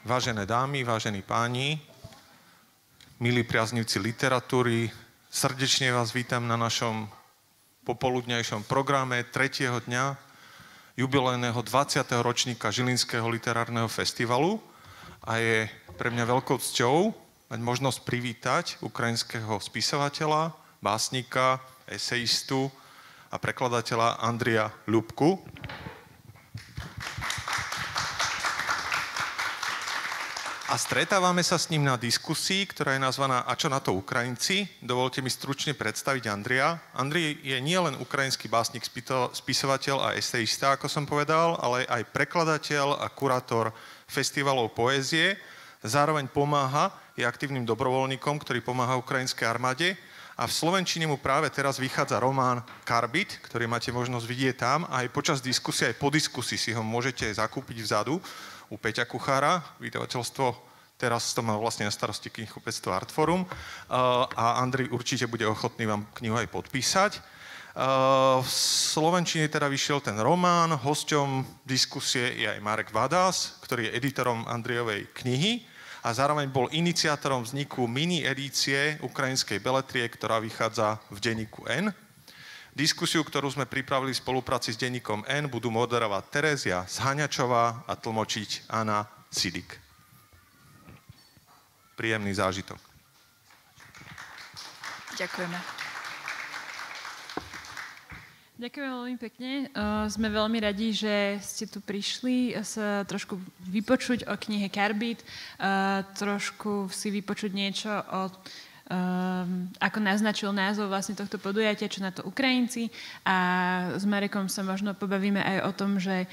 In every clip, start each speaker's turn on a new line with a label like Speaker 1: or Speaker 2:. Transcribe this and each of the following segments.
Speaker 1: Vážené dámy, vážení páni, milí priaznivci literatúry, srdečne vás vítam na našom popoludňajšom programe 3. dňa jubilejného 20. ročníka Žilinského literárneho festivalu a je pre mňa veľkou cťou mať možnosť privítať ukrajinského spisovateľa, básnika, esejistu a prekladateľa Andrija Ľubku. A stretávame sa s ním na diskusii, ktorá je nazvaná A čo na to Ukrajinci? Dovolte mi stručne predstaviť Andrija. Andrij je nielen ukrajinský básnik, spisovateľ a esejista, ako som povedal, ale aj prekladateľ a kurátor festivalov poézie. Zároveň pomáha, je aktívnym dobrovoľníkom, ktorý pomáha ukrajinskej armáde. A v slovenčine mu práve teraz vychádza román Karbit, ktorý máte možnosť vidieť tam. A aj počas diskusie, aj po diskusii si ho môžete zakúpiť vzadu u Peťa Kuchára, vydavateľstvo, teraz to má vlastne na starosti knihkupectvo Artforum a Andrej určite bude ochotný vám knihu aj podpísať. V slovenčine teda vyšiel ten román, hosťom diskusie je aj Marek Vadás, ktorý je editorom Andrejovej knihy a zároveň bol iniciátorom vzniku mini edície ukrajinskej beletrie, ktorá vychádza v denníku N. Diskusiu, ktorú sme pripravili v spolupráci s denníkom N, budú moderovať Terezia Zhaňačová a tlmočiť Anna Sidik. Príjemný zážitok.
Speaker 2: Ďakujeme. Ďakujem veľmi pekne. Sme veľmi radi, že ste tu prišli sa trošku vypočuť o knihe Karbit, trošku si vypočuť niečo o ako naznačil názov vlastne tohto podujatia, čo na to Ukrajinci. A s Marekom sa možno pobavíme aj o tom, že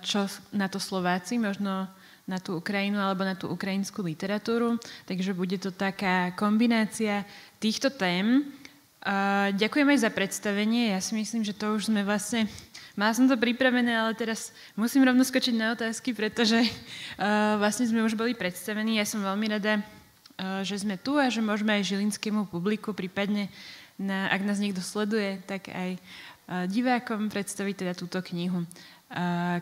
Speaker 2: čo na to Slováci, možno na tú Ukrajinu alebo na tú ukrajinskú literatúru. Takže bude to taká kombinácia týchto tém. Ďakujem aj za predstavenie. Ja si myslím, že to už sme vlastne... Mala som to pripravené, ale teraz musím rovno skočiť na otázky, pretože vlastne sme už boli predstavení. Ja som veľmi rada, že sme tu a že môžeme aj žilinskému publiku, prípadne, ak nás niekto sleduje, tak aj divákom predstaviť teda túto knihu.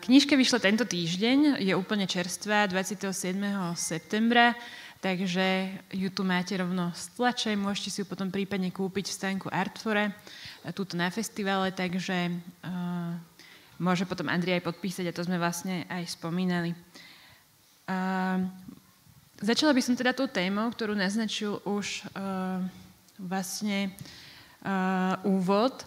Speaker 2: Knižka vyšla tento týždeň, je úplne čerstvá, 27. septembra, takže ju tu máte rovno z tlače, môžete si ju potom prípadne kúpiť v stánku Artfore, túto na festivale, takže môže potom Andrej aj podpísať a to sme vlastne aj spomínali. Začala by som teda tou témou, ktorú naznačil už úvod.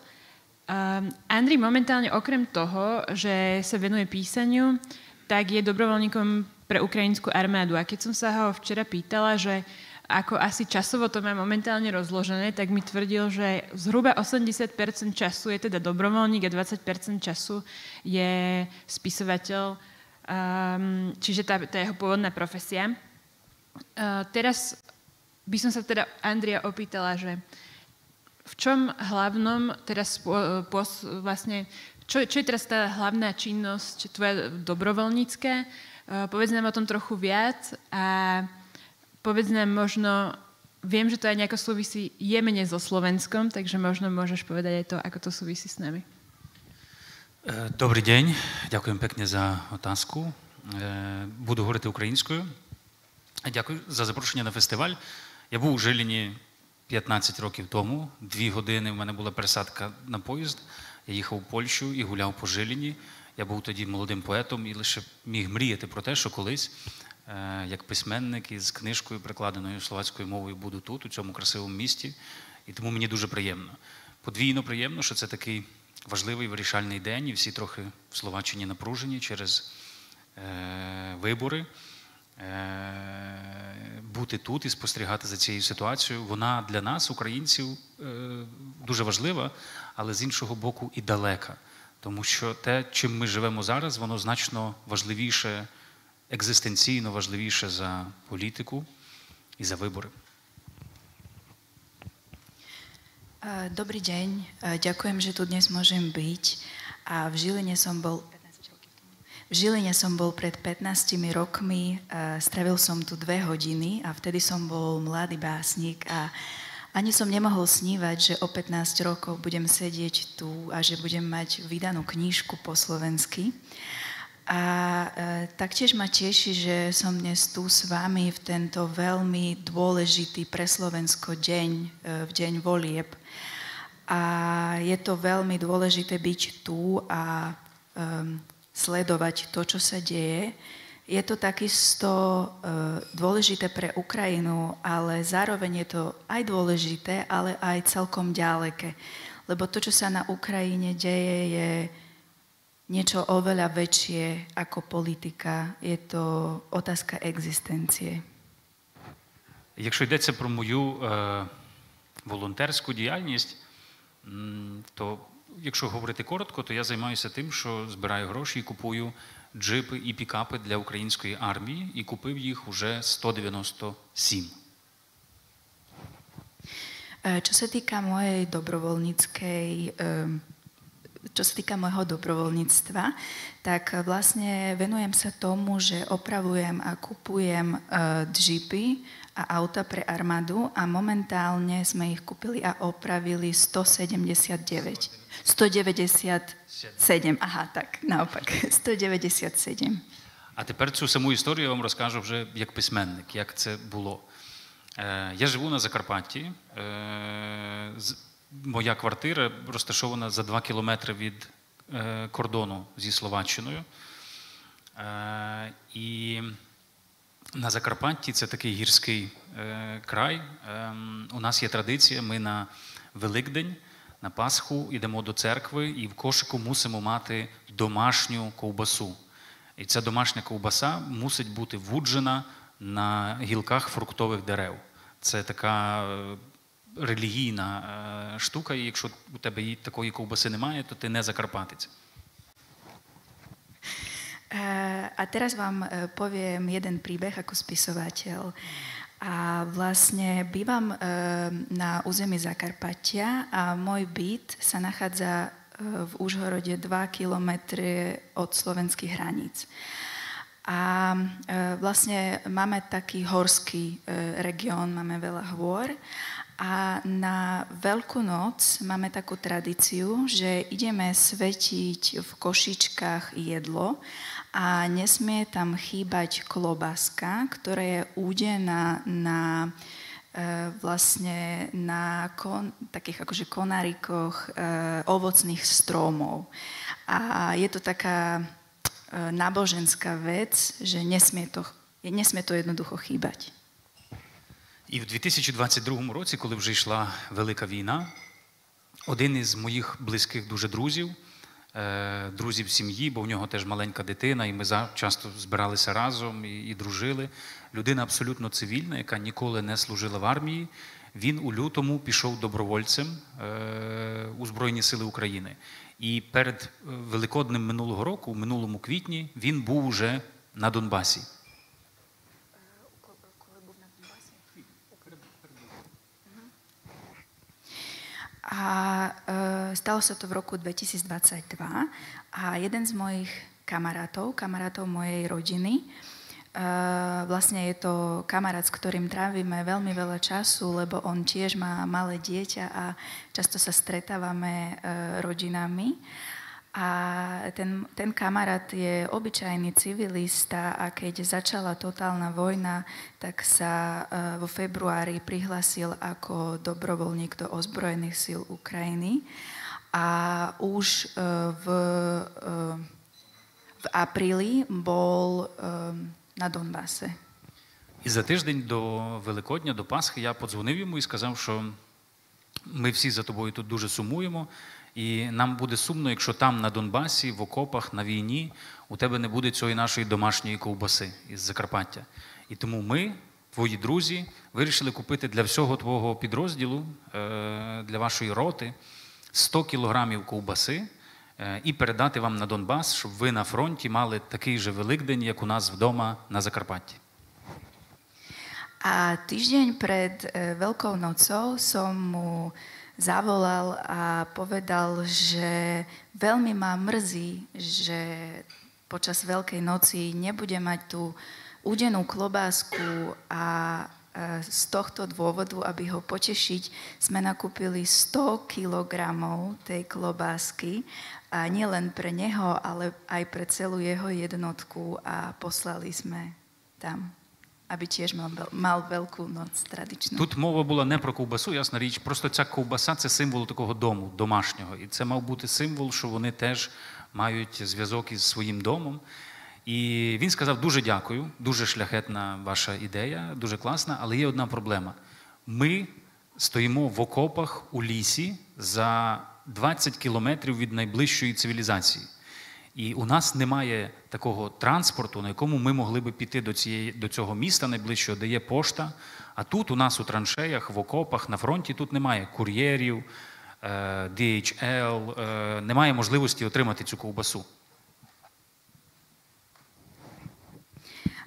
Speaker 2: Andrej momentálne okrem toho, že sa venuje písaniu, tak je dobrovoľníkom pre ukrajinskú armádu. A keď som sa ho včera pýtala, že ako asi časovo to má momentálne rozložené, tak mi tvrdil, že zhruba 80% času je teda dobrovoľník a 20% času je spisovateľ, čiže tá jeho pôvodná profesia. Teraz by som sa teda Andreja opýtala, že v čom hlavnom teraz vlastne, čo je teraz tá hlavná činnosť tvoja dobrovoľnícka? Povedz nám o tom trochu viac a povedz nám možno, viem, že to aj nejako súvisí jemene so Slovenskom, takže možno môžeš povedať aj to, ako to súvisí s nami.
Speaker 3: Dobrý deň, ďakujem pekne za otázku. Буду говорити українською. Дякую за запрошення на фестиваль. Я був у Жиліні 15 років тому. 2 години в мене була пересадка на поїзд. Я їхав у Польщу і гуляв по Жиліні. Я був тоді молодим поетом і лише міг мріяти про те, що колись, як письменник із книжкою, перекладеною словацькою мовою, буду тут, у цьому красивому місті. І тому мені дуже приємно. Подвійно приємно, що це такий важливий вирішальний день, і всі трохи в Словаччині напружені через вибори. Бути тут і спостерігати за цією ситуацією, вона для нас, українців, дуже важлива, але з іншого боку і далека. Тому що те, чим ми живемо зараз, воно значно важливіше, екзистенційно важливіше за політику і за вибори.
Speaker 2: Dobrý deň, ďakujem, že tu dnes môžem byť. A v Žiline som bol pred 15 rokmi, strávil som tu 2 hodiny a vtedy som bol mladý básnik a ani som nemohol snívať, že o 15 rokov budem sedieť tu a že budem mať vydanú knižku po slovensky.
Speaker 4: A taktiež ma teší, že som dnes tu s vami v tento veľmi dôležitý pre Slovensko deň, v deň volieb. A je to veľmi dôležité byť tu a sledovať to, čo sa deje. Je to takisto dôležité pre Ukrajinu, ale zároveň je to aj dôležité, ale aj celkom ďaleké. Lebo to, čo sa na Ukrajine deje, je niečo oveľa väčšie ako politika. Je to otázka екзистенції.
Speaker 3: Якщо йдеться про мою волонтерську діяльність, то якщо говорити коротко, то я займаюся тим, що збираю гроші і купую джипи і пікапи для української армії, і купив їх уже 197.
Speaker 4: Čo sa týka mojej môjho dobrovoľníctva, tak vlastne venujem sa tomu, že opravujem a kupujem džipy a auta pre armádu a momentálne sme ich kúpili a opravili 197. Aha, tak, naopak, 197.
Speaker 3: А тепер цю саму історію я вам розкажу вже як письменник, як це було. Я живу на Закарпатті. Моя квартира розташована за 2 кілометри від кордону зі Словаччиною. І на Закарпатті це такий гірський край. У нас є традиція, ми на Великдень, на Пасху йдемо до церкви і в кошику мусимо мати домашню ковбасу. І ця домашня ковбаса мусить бути вуджена на гілках фруктових дерев. Це така релігійна штука, і якщо у тебе такої ковбаси немає, то ти не закарпатець.
Speaker 4: A teraz vám poviem jeden príbeh ako spisovateľ. A vlastne bývam na území Zakarpatia a môj byt sa nachádza v Užhorode 2 kilometre od slovenských hraníc. A vlastne máme taký horský región, máme veľa hôr a na Veľkú noc máme takú tradíciu, že ideme svetiť v košičkách jedlo a nesmie tam chýbať klobáska, ktorá je údená na vlastne na takých akože konárikoch ovocných stromov. A je to taká náboženská vec, že nesmie to jednoducho chýbať.
Speaker 3: І в 2022 році, коли вже йшла велика війна, один із моїх близьких дуже друзів сім'ї, бо в нього теж маленька дитина, і ми часто збиралися разом і дружили. Людина абсолютно цивільна, яка ніколи не служила в армії. Він у лютому пішов добровольцем у Збройні Сили України. І перед Великоднем минулого року, у минулому квітні, він був уже на Донбасі.
Speaker 4: A stalo sa to v roku 2022 a jeden z mojich kamarátov mojej rodiny, vlastne je to kamarát, s ktorým trávime veľmi veľa času, lebo on tiež má malé dieťa a často sa stretávame rodinami. A ten kamarát je obyčajný civilista a keď začala totálna vojna, tak sa vo februári prihlásil ako dobrovoľník do ozbrojených síl Ukrajiny a už v apríli bol на Донбасі.
Speaker 3: І за тиждень до Великодня, до Пасхи, я подзвонив йому і сказав, що ми всі за тобою тут дуже сумуємо, і нам буде сумно, якщо там на Донбасі, в окопах, на війні, у тебе не буде цієї нашої домашньої ковбаси із Закарпаття. І тому ми, твої друзі, вирішили купити для всього твого підрозділу, для вашої роти, 100 кілограмів ковбаси і передати вам на Донбас, щоб ви на фронті мали такий же Великдень, як у нас вдома на Закарпатті.
Speaker 4: A týždeň pred Veľkou nocou som mu zavolal a povedal, že veľmi ma mrzí, že počas Veľkej noci nebude mať tú údenú klobásku a z tohto dôvodu, aby ho potešiť, sme nakúpili 100 kilogramov tej klobásky a nie len pre neho, ale aj pre celú jeho jednotku a poslali sme tam, aby tiež mal Veľkú noc tradičну.
Speaker 3: Тут мова була не про ковбасу, ясна річ, просто ця ковбаса – це символ такого дому, домашнього. І це мав бути символ, що вони теж мають зв'язок із своїм домом. І він сказав, дуже дякую, дуже шляхетна ваша ідея, дуже класна, але є одна проблема. Ми стоїмо в окопах у лісі за 20 кілометрів від найближчої цивілізації. І у нас немає такого транспорту, на якому ми могли би піти до цього міста найближчого, де є пошта. А тут у нас у траншеях, в окопах, на фронті тут немає кур'єрів, DHL, немає можливості отримати цю ковбасу.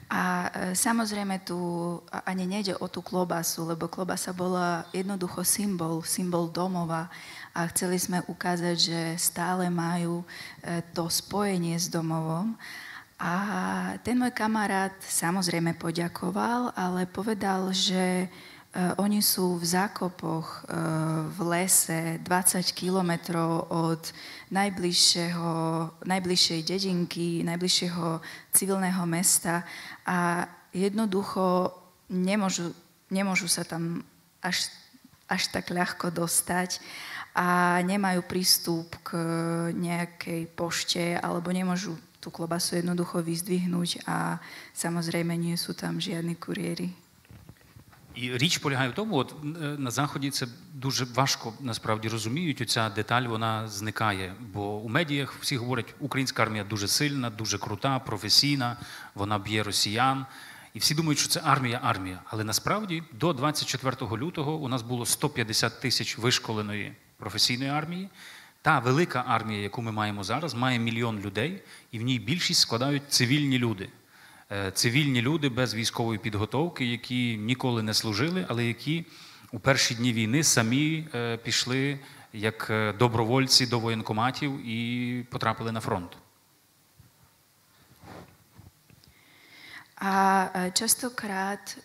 Speaker 4: A samozrejme tu ani nejde o tú klobasu, lebo klobasa bola jednoducho symbol domova a chceli sme ukázať, že stále majú to spojenie s domovom. A ten môj kamarát samozrejme poďakoval, ale povedal, že oni sú v zákopoch v lese 20 kilometrov od najbližšej dedinky, najbližšieho civilného mesta a jednoducho nemôžu sa tam až tak ľahko dostať a nemajú prístup k nejakej pošte alebo nemôžu tú klobasu jednoducho vyzdvihnúť a samozrejme nie sú tam žiadni kuriéri.
Speaker 3: І річ полягає в тому, от на Заході це дуже важко насправді розуміють, оця деталь, вона зникає. Бо у медіях всі говорять, українська армія дуже сильна, дуже крута, професійна, вона б'є росіян. І всі думають, що це армія. Але насправді до 24 лютого у нас було 150 тисяч вишколеної професійної армії. Та велика армія, яку ми маємо зараз, має 1 мільйон людей, і в ній більшість складають цивільні люди. Цивільні люди без військової підготовки, які ніколи не служили, але які у перші дні війни самі пішли як добровольці до воєнкоматів і потрапили на фронт.
Speaker 4: A častokrát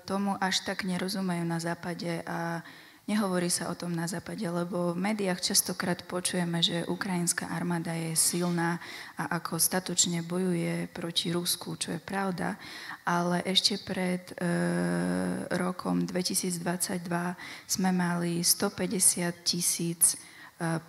Speaker 4: tomu až tak nerozumejú na západe a nehovorí sa o tom na západe, lebo v médiách častokrát počujeme, že ukrajinská armáda je silná a ako statočne bojuje proti Rusku, čo je pravda, ale ešte pred rokom 2022 sme mali 150 000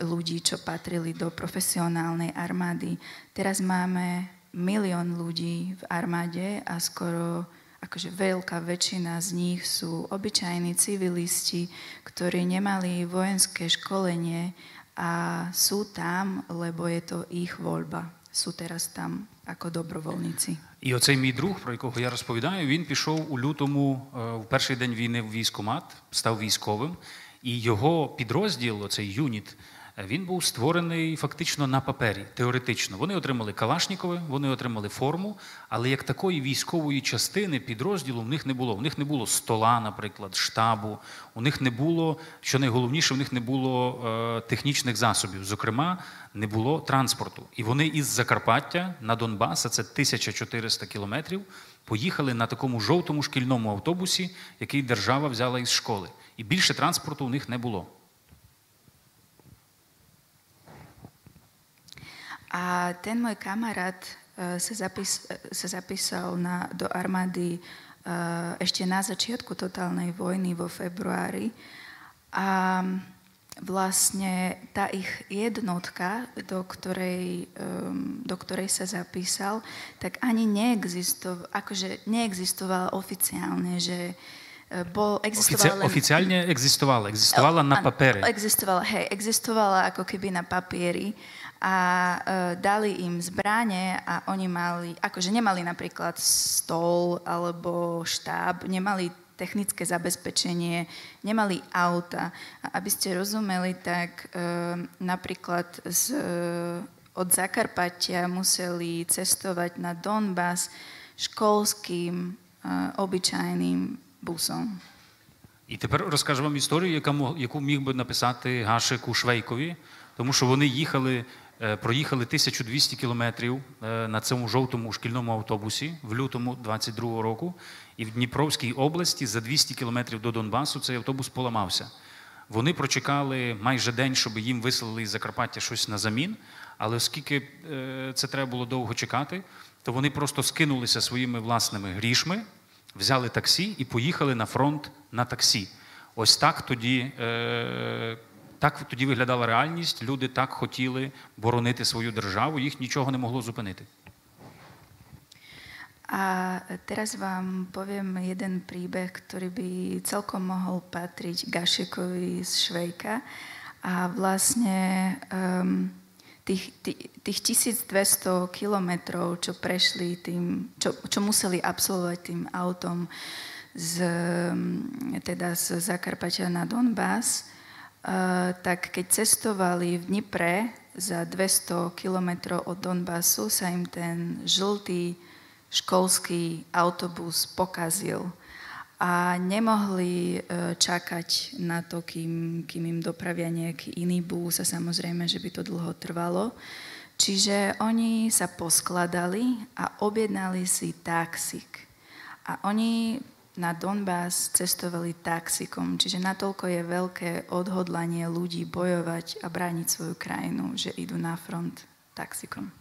Speaker 4: ľudí, čo patrili do profesionálnej armády. Teraz máme 1 milión ľudí v armáde a skoro akože veľká väčšina z nich sú obyčajní civilisti, ktorí nemali vojenské školenie a sú tam, lebo je to ich voľba. Sú teraz tam ako добровольниці.
Speaker 3: І оцей мій друг, про якого я розповідаю, він пішов у лютому, в перший день війни в військкомат, став військовим, і його підрозділ, оцей юніт, він був створений фактично на папері, теоретично. Вони отримали калашнікови, вони отримали форму, але як такої військової частини підрозділу в них не було. В них не було стола, наприклад, штабу, у них не було, що найголовніше, в них не було технічних засобів, зокрема, не було транспорту. І вони із Закарпаття на Донбас, а це 1400 кілометрів, поїхали на такому жовтому шкільному автобусі, який держава взяла із школи. І більше транспорту у них не було.
Speaker 4: A ten môj kamarát sa zapísal do armády ešte na začiatku totálnej vojny vo februári a vlastne tá ich jednotka, do ktorej sa zapísal, tak ani neexistovala oficiálne, že
Speaker 3: Existovala na papieri.
Speaker 4: Existovala ako keby na papieri a dali im zbrane a oni nemali napríklad stôl alebo štáb, nemali technické zabezpečenie, nemali auta. A aby ste rozumeli, tak napríklad od Zakarpatia museli cestovať na Donbas školským, obyčajným busom.
Speaker 3: І тепер розкажу вам історію, яку міг би написати Гашик у Швейкові, тому що вони їхали проїхали 1200 кілометрів на цьому жовтому шкільному автобусі в лютому 22-го року. І в Дніпровській області за 200 кілометрів до Донбасу цей автобус поламався. Вони прочекали майже день, щоб їм вислали із Закарпаття щось на замін, але оскільки це треба було довго чекати, то вони просто скинулися своїми власними грішми, взяли таксі і поїхали на фронт на таксі. Ось так тоді виглядала реальність, люди так хотіли боронити свою державу, їх нічого не могло зупинити.
Speaker 4: A teraz vám poviem jeden príbeh, ktorý by celkom mohol patriť Gašekovi z Švejka. A vlastne tých 1200 kilometrov, čo prešli tým, čo museli absolvovať tým autom z Zakarpatia na Donbas, tak keď cestovali v Dnipre za 200 kilometrov od Donbasu, sa im ten žltý školský autobus pokazil a nemohli čakať na to, kým im dopravia nejaký iný bus a samozrejme, že by to dlho trvalo. Čiže oni sa poskladali a objednali si taxík. A oni na Donbas cestovali taxikom, čiže natoľko je veľké odhodlanie ľudí bojovať a brániť svoju krajinu, že idú na front taxikom.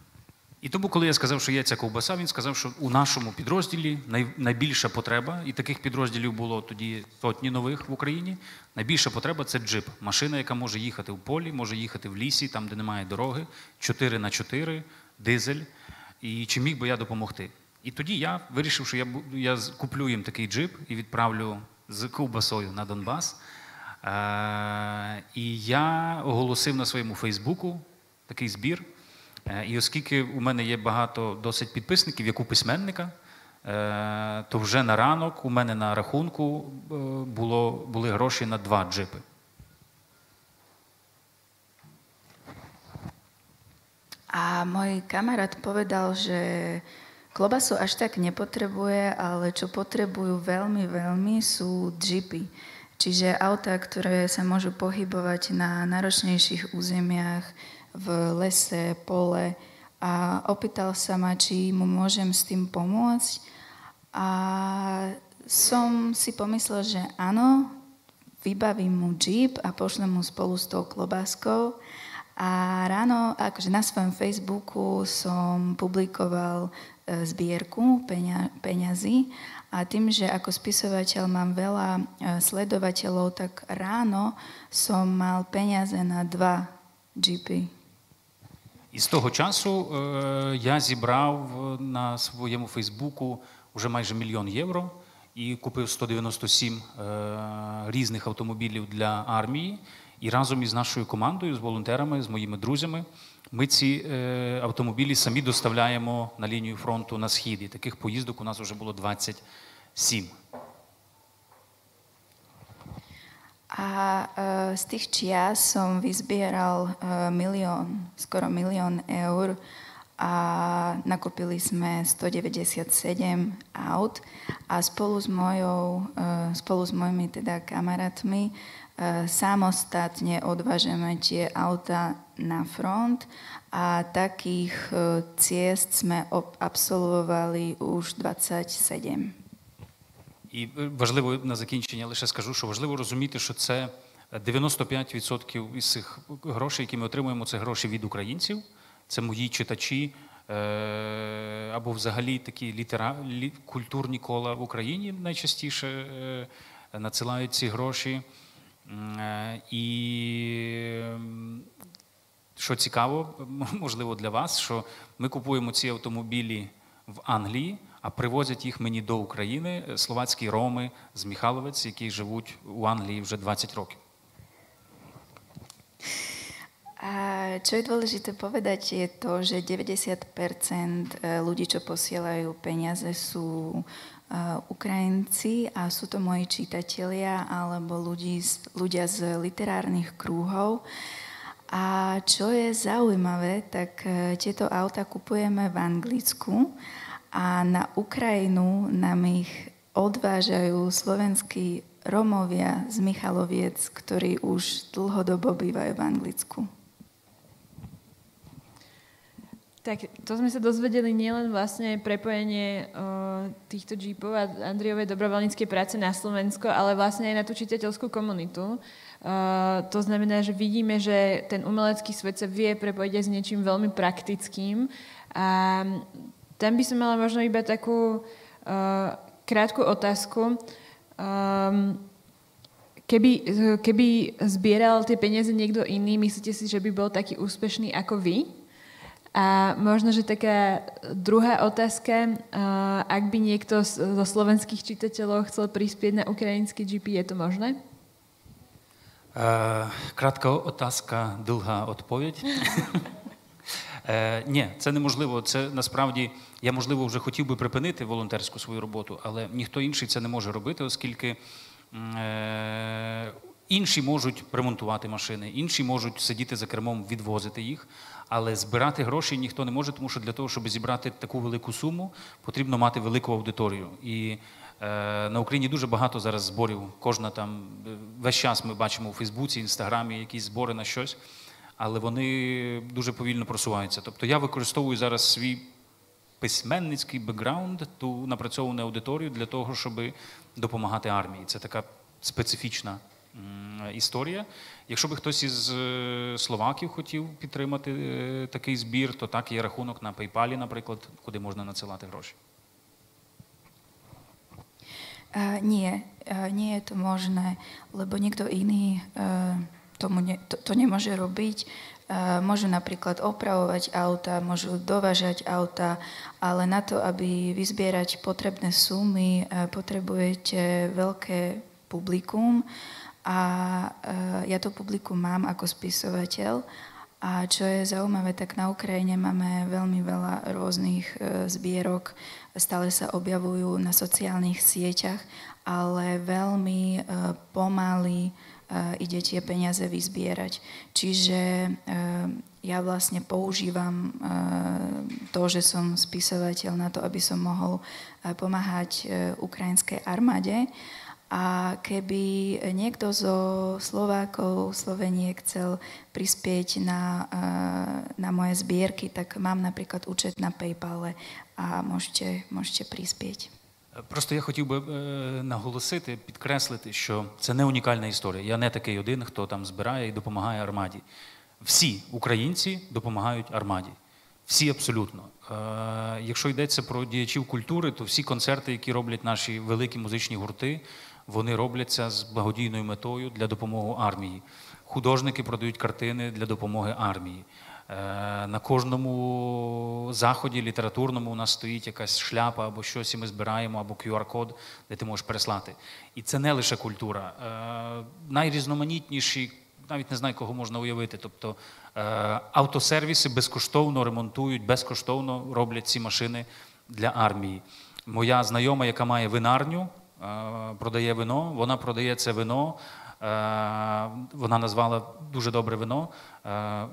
Speaker 3: І тому, коли я сказав, що є ця ковбаса, він сказав, що у нашому підрозділі найбільша потреба, і таких підрозділів було тоді сотні нових в Україні, найбільша потреба – це джип. Машина, яка може їхати в полі, може їхати в лісі, там, де немає дороги, 4х4, дизель, і чи міг би я допомогти. І тоді я вирішив, що я куплю їм такий джип і відправлю з ковбасою на Донбас. І я оголосив на своєму Фейсбуку такий збір. І оскільки у мене є багато досить підписників, як у письменника, то вже на ранок у мене на рахунку були гроші на 2 джипи.
Speaker 4: A môj kamarát povedal, že klobasu až tak nepotrebuje, ale čo potrebujú veľmi, veľmi sú džipy. Čiže autá, ktoré sa môžu pohybovať na náročnejších územiach, v lese, pole. A opýtal sa ma, či mu môžem s tým pomôcť. A som si pomyslel, že áno, vybavím mu džip a pošlem mu spolu s tou klobáskou. A ráno, akože na svojom Facebooku som publikoval zbierku peňazí a tým, že ako spisovateľ mám veľa sledovateľov, tak ráno som mal peniaze na 2 džipy.
Speaker 3: І з того часу я зібрав на своєму Фейсбуку вже майже 1 000 000 євро і купив 197 різних автомобілів для армії. І разом із нашою командою, з волонтерами, з моїми друзями, ми ці автомобілі самі доставляємо на лінію фронту на схід. І таких поїздок у нас вже було 27.
Speaker 4: A z tých čias som vyzbieral skoro 1 000 000 eur a nakúpili sme 197 aut a spolu s mojimi teda kamarátmi samostatne odvážeme tie auta na front a takých ciest sme absolvovali už 27.
Speaker 3: І важливо на закінчення лише скажу, що важливо розуміти, що це 95% із цих грошей, які ми отримуємо, це гроші від українців. Це мої читачі або взагалі такі культурні кола в Україні найчастіше надсилають ці гроші. І що цікаво, можливо для вас, що ми купуємо ці автомобілі в Англії, а привозять їх мені до України словацькі роми з Михайловець, які живуть у Англії вже 20 років.
Speaker 4: A čo je dôležité povedať je to, že 90% ľudí, čo posielajú peniaze, sú Ukrajinci a sú to moji čitatelia alebo ľudia z literárnych krúhov. A čo je zaujímavé, tak tieto auta kupujeme v Anglicku a na Ukrajinu nám ich odvážajú slovenskí Romovia z Michaloviec, ktorí už dlhodobo bývajú v Anglicku.
Speaker 2: Tak to sme sa dozvedeli nielen vlastne prepojenie týchto jeepov a Andriovej dobrovoľníckej práce na Slovensko, ale vlastne aj na tú čitateľskú komunitu. To znamená, že vidíme, že ten umelecký svet sa vie prepojiť aj s niečím veľmi praktickým. A tam by som mala možno iba takú krátku otázku. Keby zbieral tie peniaze niekto iný, myslíte si, že by bol taký úspešný ako vy? A možno, že taká druhá otázka, ak by niekto zo slovenských čitateľov chcel prispieť na ukrajinský GP, je to možné?
Speaker 3: Кратка otázka, dlhá odpověď. Ні, це неможливо. Це насправді, я, можливо, вже хотів би припинити волонтерську свою роботу, але ніхто інший це не може робити, оскільки інші можуть ремонтувати машини, інші можуть сидіти за кермом, відвозити їх, але збирати гроші ніхто не може, тому що для того, щоб зібрати таку велику суму, потрібно мати велику аудиторію. І на Україні дуже багато зараз зборів, кожна там, весь час ми бачимо у Фейсбуці, Інстаграмі якісь збори на щось, але вони дуже повільно просуваються. Тобто я використовую зараз свій письменницький бекграунд, ту напрацьовану аудиторію для того, щоб допомагати армії. Це така специфічна історія. Якщо би хтось із словаків хотів підтримати такий збір, то так, є рахунок на PayPal, наприклад, куди можна надсилати гроші.
Speaker 4: Nie je to možné, lebo niekto iný to nemôže robiť. Môžu napríklad opravovať auta, môžu dovážať auta, ale na to, aby vyzbierať potrebné sumy, potrebujete veľké publikum a ja to publikum mám ako spisovateľ. A čo je zaujímavé, tak na Ukrajine máme veľmi veľa rôznych zbierok, stále sa objavujú na sociálnych sieťach, ale veľmi pomaly ide tie peniaze vyzbierať. Čiže ja vlastne používam to, že som spisovateľ na to, aby som mohol pomáhať ukrajinskej armáde. A keby niekto zo Slovákov, Sloveniek chcel prispieť na moje zbierky, tak mám napríklad účet na PayPal a môžete prispieť.
Speaker 3: Просто я хотів би наголосити, підкреслити, що це не унікальна історія. Я не такий один, хто там збирає і допомагає армаді. Всі українці допомагають армаді. Всі абсолютно. Якщо йдеться про діячів культури, то всі концерти, які роблять наші великі музичні гурти, вони робляться з благодійною метою для допомоги армії. Художники продають картини для допомоги армії. На кожному заході літературному у нас стоїть якась шляпа або щось, і ми збираємо, або QR-код, де ти можеш переслати. І це не лише культура. Найрізноманітніші, навіть не знаю, кого можна уявити, тобто автосервіси безкоштовно ремонтують, безкоштовно роблять ці машини для армії. Моя знайома, яка має винарню, продає вино, вона продає це вино, вона назвала дуже добре вино,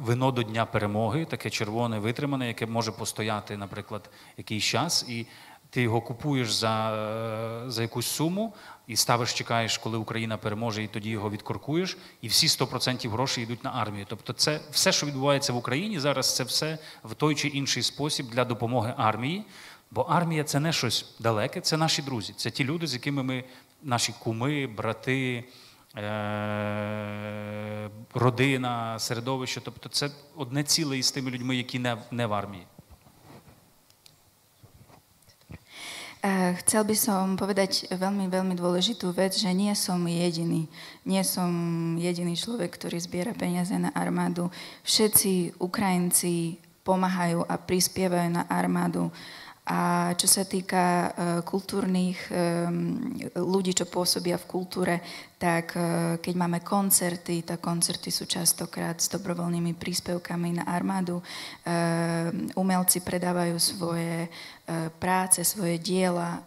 Speaker 3: вино до Дня перемоги, таке червоне, витримане, яке може постояти, наприклад, якийсь час, і ти його купуєш за якусь суму і ставиш, чекаєш, коли Україна переможе, і тоді його відкоркуєш, і всі 100% грошей йдуть на армію. Тобто це все, що відбувається в Україні зараз, це все в той чи інший спосіб для допомоги армії. Бо армія – це не щось далеке, це наші друзі. Це ті люди, з якими ми, наші куми, брати, родина, середовище. Тобто це одне ціле із тими людьми, які не в армії.
Speaker 4: Chcel by som povedať veľmi, veľmi dôležitú vec, že nie som jediný. Nie som jediný človek, ktorý zbiera peniaze na armádu. Všetci Ukrajinci pomáhajú a prispievajú na armádu. A čo sa týka kultúrnych ľudí, čo pôsobia v kultúre, tak keď máme koncerty, tak koncerty sú častokrát s dobrovoľnými príspevkami na armádu. Umelci predávajú svoje práce, svoje diela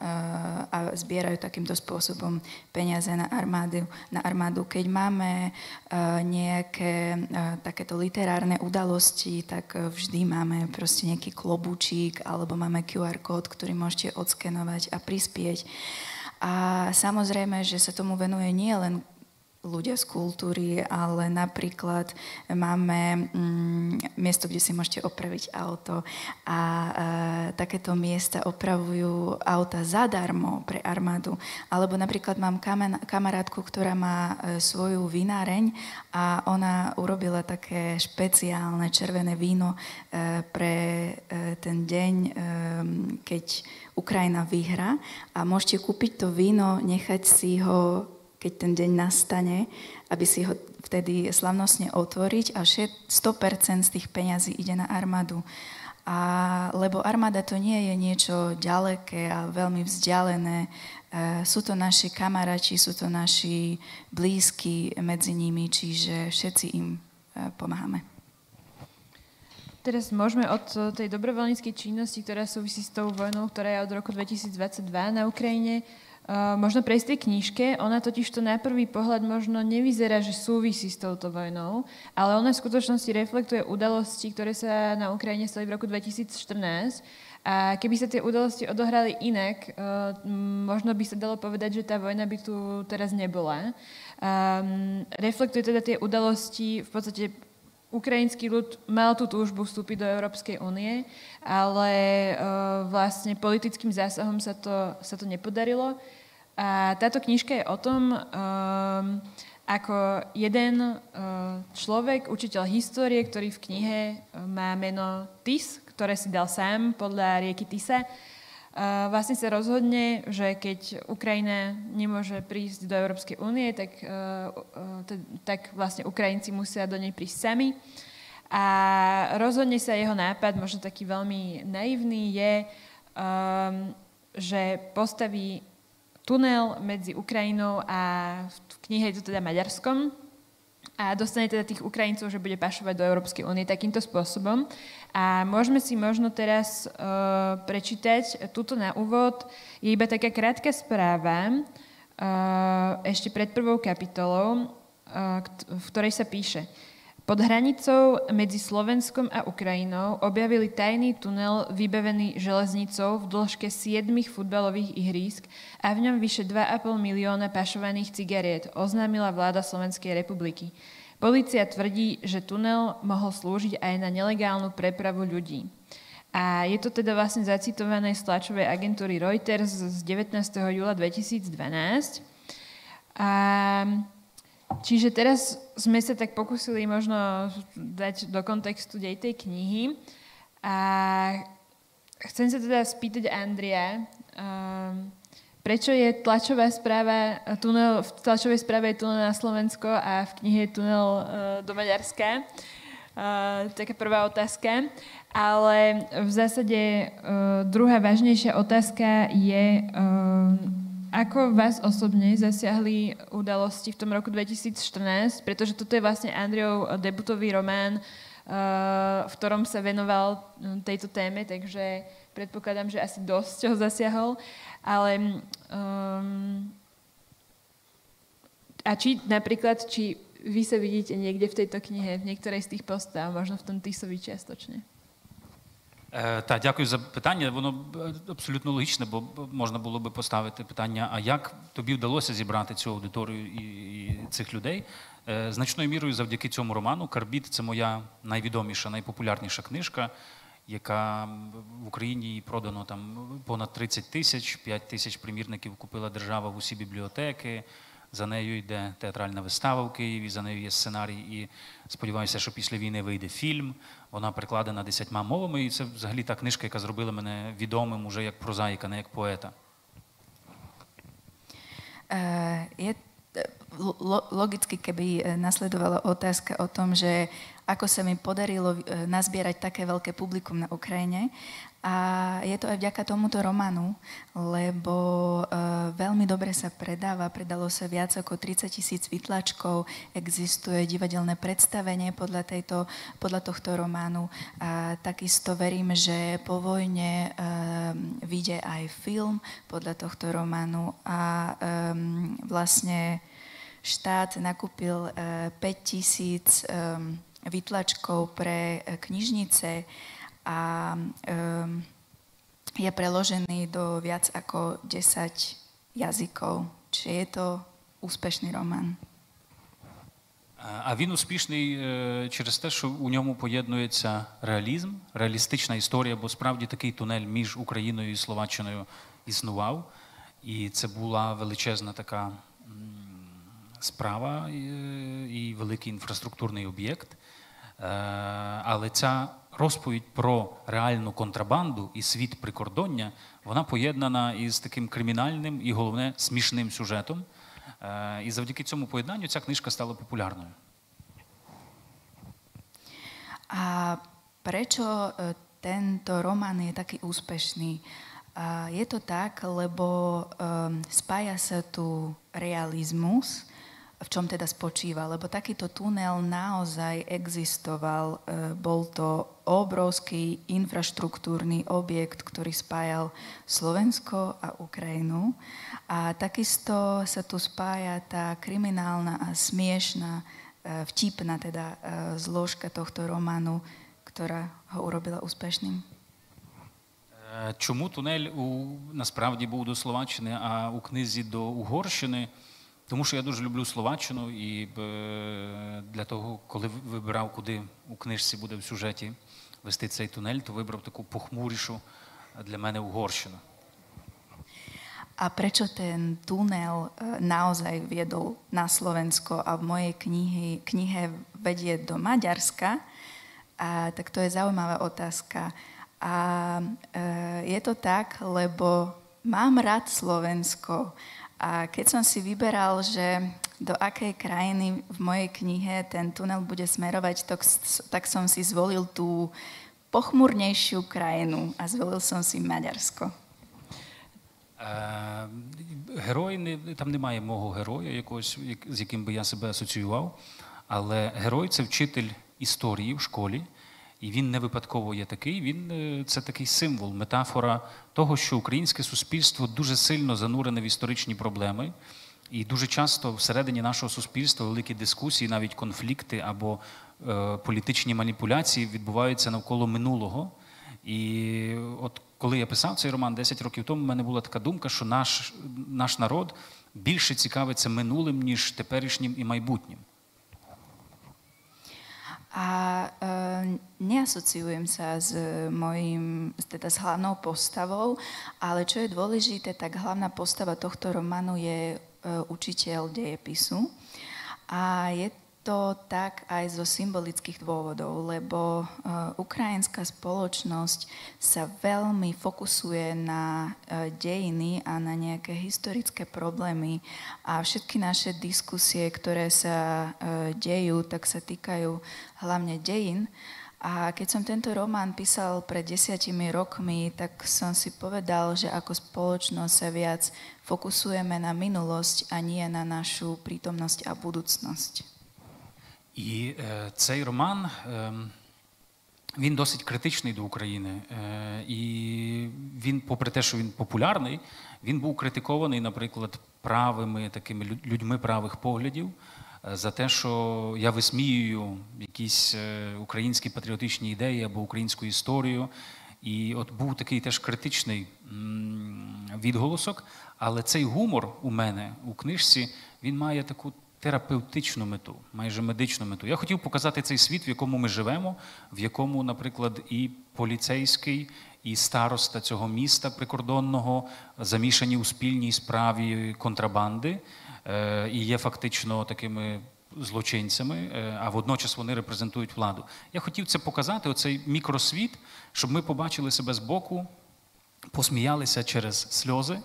Speaker 4: a zbierajú takýmto spôsobom peniaze na armádu. Keď máme nejaké takéto literárne udalosti, tak vždy máme proste nejaký klobúčik alebo máme QR kód, ktorý môžete odskenovať a prispieť. A samozrejme, že sa tomu venuje nie len ľudia z kultúry, ale napríklad máme miesto, kde si môžete opraviť auto a takéto miesta opravujú auta zadarmo pre armádu. Alebo napríklad mám kamarátku, ktorá má svoju vináreň a ona urobila také špeciálne červené víno pre ten deň, keď Ukrajina vyhrá a môžete kúpiť to víno, nechať si ho, keď ten deň nastane, aby si ho vtedy slavnostne otvoriť a 100% z tých peňazí ide na armádu. Lebo armáda to nie je niečo ďaleké a veľmi vzdialené. Sú to naši kamaráti, sú to naši blízki medzi nimi, čiže všetci im pomáhame.
Speaker 2: Teraz môžeme od tej dobrovoľníckej činnosti, ktorá súvisí s tou vojnou, ktorá je od roku 2022 na Ukrajine, možno prejsť tej knižke. Ona totiž to na prvý pohľad možno nevyzerá, že súvisí s touto vojnou, ale ona v skutočnosti reflektuje udalosti, ktoré sa na Ukrajine stali v roku 2014. A keby sa tie udalosti odohrali inak, možno by sa dalo povedať, že tá vojna by tu teraz nebola. Reflektuje teda tie udalosti, v podstate ukrajinský ľud mal tú túžbu vstúpiť do Európskej únie, ale vlastne politickým zásahom sa to nepodarilo. A táto knižka je o tom, ako jeden človek, učiteľ histórie, ktorý v knihe má meno Tis, ktoré si dal sám podľa rieky Tisa, vlastne sa rozhodne, že keď Ukrajina nemôže prísť do Európskej únie, tak vlastne Ukrajinci musia do nej prísť sami. A rozhodne sa jeho nápad, možno taký veľmi naivný, je, že postaví tunel medzi Ukrajinou a v knihe je to teda Maďarskom a dostane teda tých Ukrajincov, že bude pašovať do Európskej únie takýmto spôsobom. A môžeme si možno teraz prečítať tuto na úvod. Je iba taká krátka správa ešte pred prvou kapitolou, v ktorej sa píše: Pod hranicou medzi Slovenskom a Ukrajinou objavili tajný tunel vybavený železnicou v dĺžke 7 futbalových ihrísk a v ňom vyše 2,5 milióna pašovaných cigariet, oznámila vláda Slovenskej republiky. Polícia tvrdí, že tunel mohol slúžiť aj na nelegálnu prepravu ľudí. A je to teda vlastne zacitované z tlačovej agentúry Reuters z 19. júla 2012. Čiže teraz sme sa tak pokúsili možno dať do kontextu dej tej knihy. A chcem sa teda spýtať Andrea, prečo je tlačová správa, v tlačovej správe je tunel na Slovensko a v knihe je tunel do Maďarska? Taká prvá otázka. Ale v zásade druhá vážnejšia otázka je, ako vás osobne zasiahli udalosti v tom roku 2014, pretože toto je vlastne Andrejov debutový román, v ktorom sa venoval tejto téme, takže predpokladám, že asi dosť ho zasiahol. Ale a či napríklad, či vy sa vidíte niekde v tejto knihe, v niektorej z tých postav, možno v tom Tisovi čiastočne?
Speaker 3: Так, дякую за питання. Воно абсолютно логічне, бо можна було би поставити питання, а як тобі вдалося зібрати цю аудиторію і цих людей? Значною мірою завдяки цьому роману «Карбід» – це моя найвідоміша, найпопулярніша книжка, яка в Україні продано там понад 30 тисяч, 5 тисяч примірників купила держава в усі бібліотеки. За нею йде театральна вистава в Києві, за нею є сценарій і сподіваюся, що після війни вийде фільм. Вона перекладена 10 мовами і це взагалі та книжка, яка зробила мене відомим уже як прозаїка, не як поета.
Speaker 4: Logicky, keby nasledovala otázka o tom, že ako sa mi podarilo nazbierať také veľké publikum na Ukrajine. A je to aj vďaka tomuto románu, lebo veľmi dobre sa predáva. Predalo sa viac ako 30 000 vytlačkov. Existuje divadelné predstavenie podľa tohto románu. A takisto verím, že po vojne vyjde aj film podľa tohto románu. A vlastne štát nakúpil 5 000 vytlačkov pre knižnice a je preložený do viac ako 10 jazykov. Čiže je to úspešný román.
Speaker 3: А він успішний через те, що у ньому поєднується реалізм, реалістична історія, бо справді такий тунель між Україною і Словаччиною існував. І це була величезна така справа і великий інфраструктурний об'єкт. Але ця розповідь про реальну контрабанду і світ прикордоння, вона поєднана із таким кримінальним і, головне, смішним сюжетом. І завдяки цьому поєднанню ця книжка стала популярною.
Speaker 4: A prečo tento román je taký úspešný? Je to tak, lebo spája sa tu realizmus, v čom teda spočíva, lebo takýto tunel naozaj existoval. Bol to obrovský infraštruktúrny objekt, ktorý spájal Slovensko a Ukrajinu. A takisto sa tu spája tá kriminálna a smiešná, vtipná teda zložka tohto románu, ktorá ho urobila úspešným.
Speaker 3: Чому тунель насправді був до Словаччини, а у книзі до Угорщини? Тому що я дуже люблю Словаччину і для того, коли вибирав, куди у книжці буде в сюжеті вести цей тунель, то вибрав таку похмурішу для мене Угорщину.
Speaker 4: A prečo ten tunel naozaj viedol na Slovensko a v mojej knihe vedie do Maďarska? Tak to je zaujímavá otázka. A je to tak, lebo mám rád Slovensko. A keď som si vyberal, že do akej krajiny v mojej knihe ten tunel bude smerovať, tak som si zvolil tú pochmurnejšiu krajinu a zvolil som si Maďarsko.
Speaker 3: Герой, там немає мого героя, якогось, з яким би я себе асоціював, але герой – це вчитель історії в школі, і він не випадково є такий, це такий символ, метафора того, що українське суспільство дуже сильно занурене в історичні проблеми, і дуже часто всередині нашого суспільства великі дискусії, навіть конфлікти або політичні маніпуляції відбуваються навколо минулого. І от коли я писав цей роман 10 років тому, в мене була така думка, що наш народ більше цікавиться минулим, ніж теперішнім і майбутнім.
Speaker 4: A neasociujem sa s hlavnou postavou, ale čo je dôležité, tak hlavná postava tohto románu je učiteľ dejepisu. A je to tak aj zo symbolických dôvodov, lebo ukrajinská spoločnosť sa veľmi fokusuje na dejiny a na nejaké historické problémy a všetky naše diskusie, ktoré sa dejú, tak sa týkajú hlavne dejín. A keď som tento román písal pred 10 rokmi, tak som si povedal, že ako spoločnosť sa viac fokusujeme na minulosť a nie na našu prítomnosť a budúcnosť.
Speaker 3: І цей роман, він досить критичний до України. І він, попри те, що він популярний, він був критикований, наприклад, правими такими людьми правих поглядів за те, що я висміюю якісь українські патріотичні ідеї або українську історію. І от був такий теж критичний відголосок, але цей гумор у мене у книжці, він має таку терапевтичну мету, майже медичну мету. Я хотів показати цей світ, в якому ми живемо, в якому, наприклад, і поліцейський, і староста цього міста прикордонного замішані у спільній справі контрабанди і є фактично такими злочинцями, а водночас вони репрезентують владу. Я хотів це показати, оцей мікросвіт, щоб ми побачили себе збоку, посміялися через сльози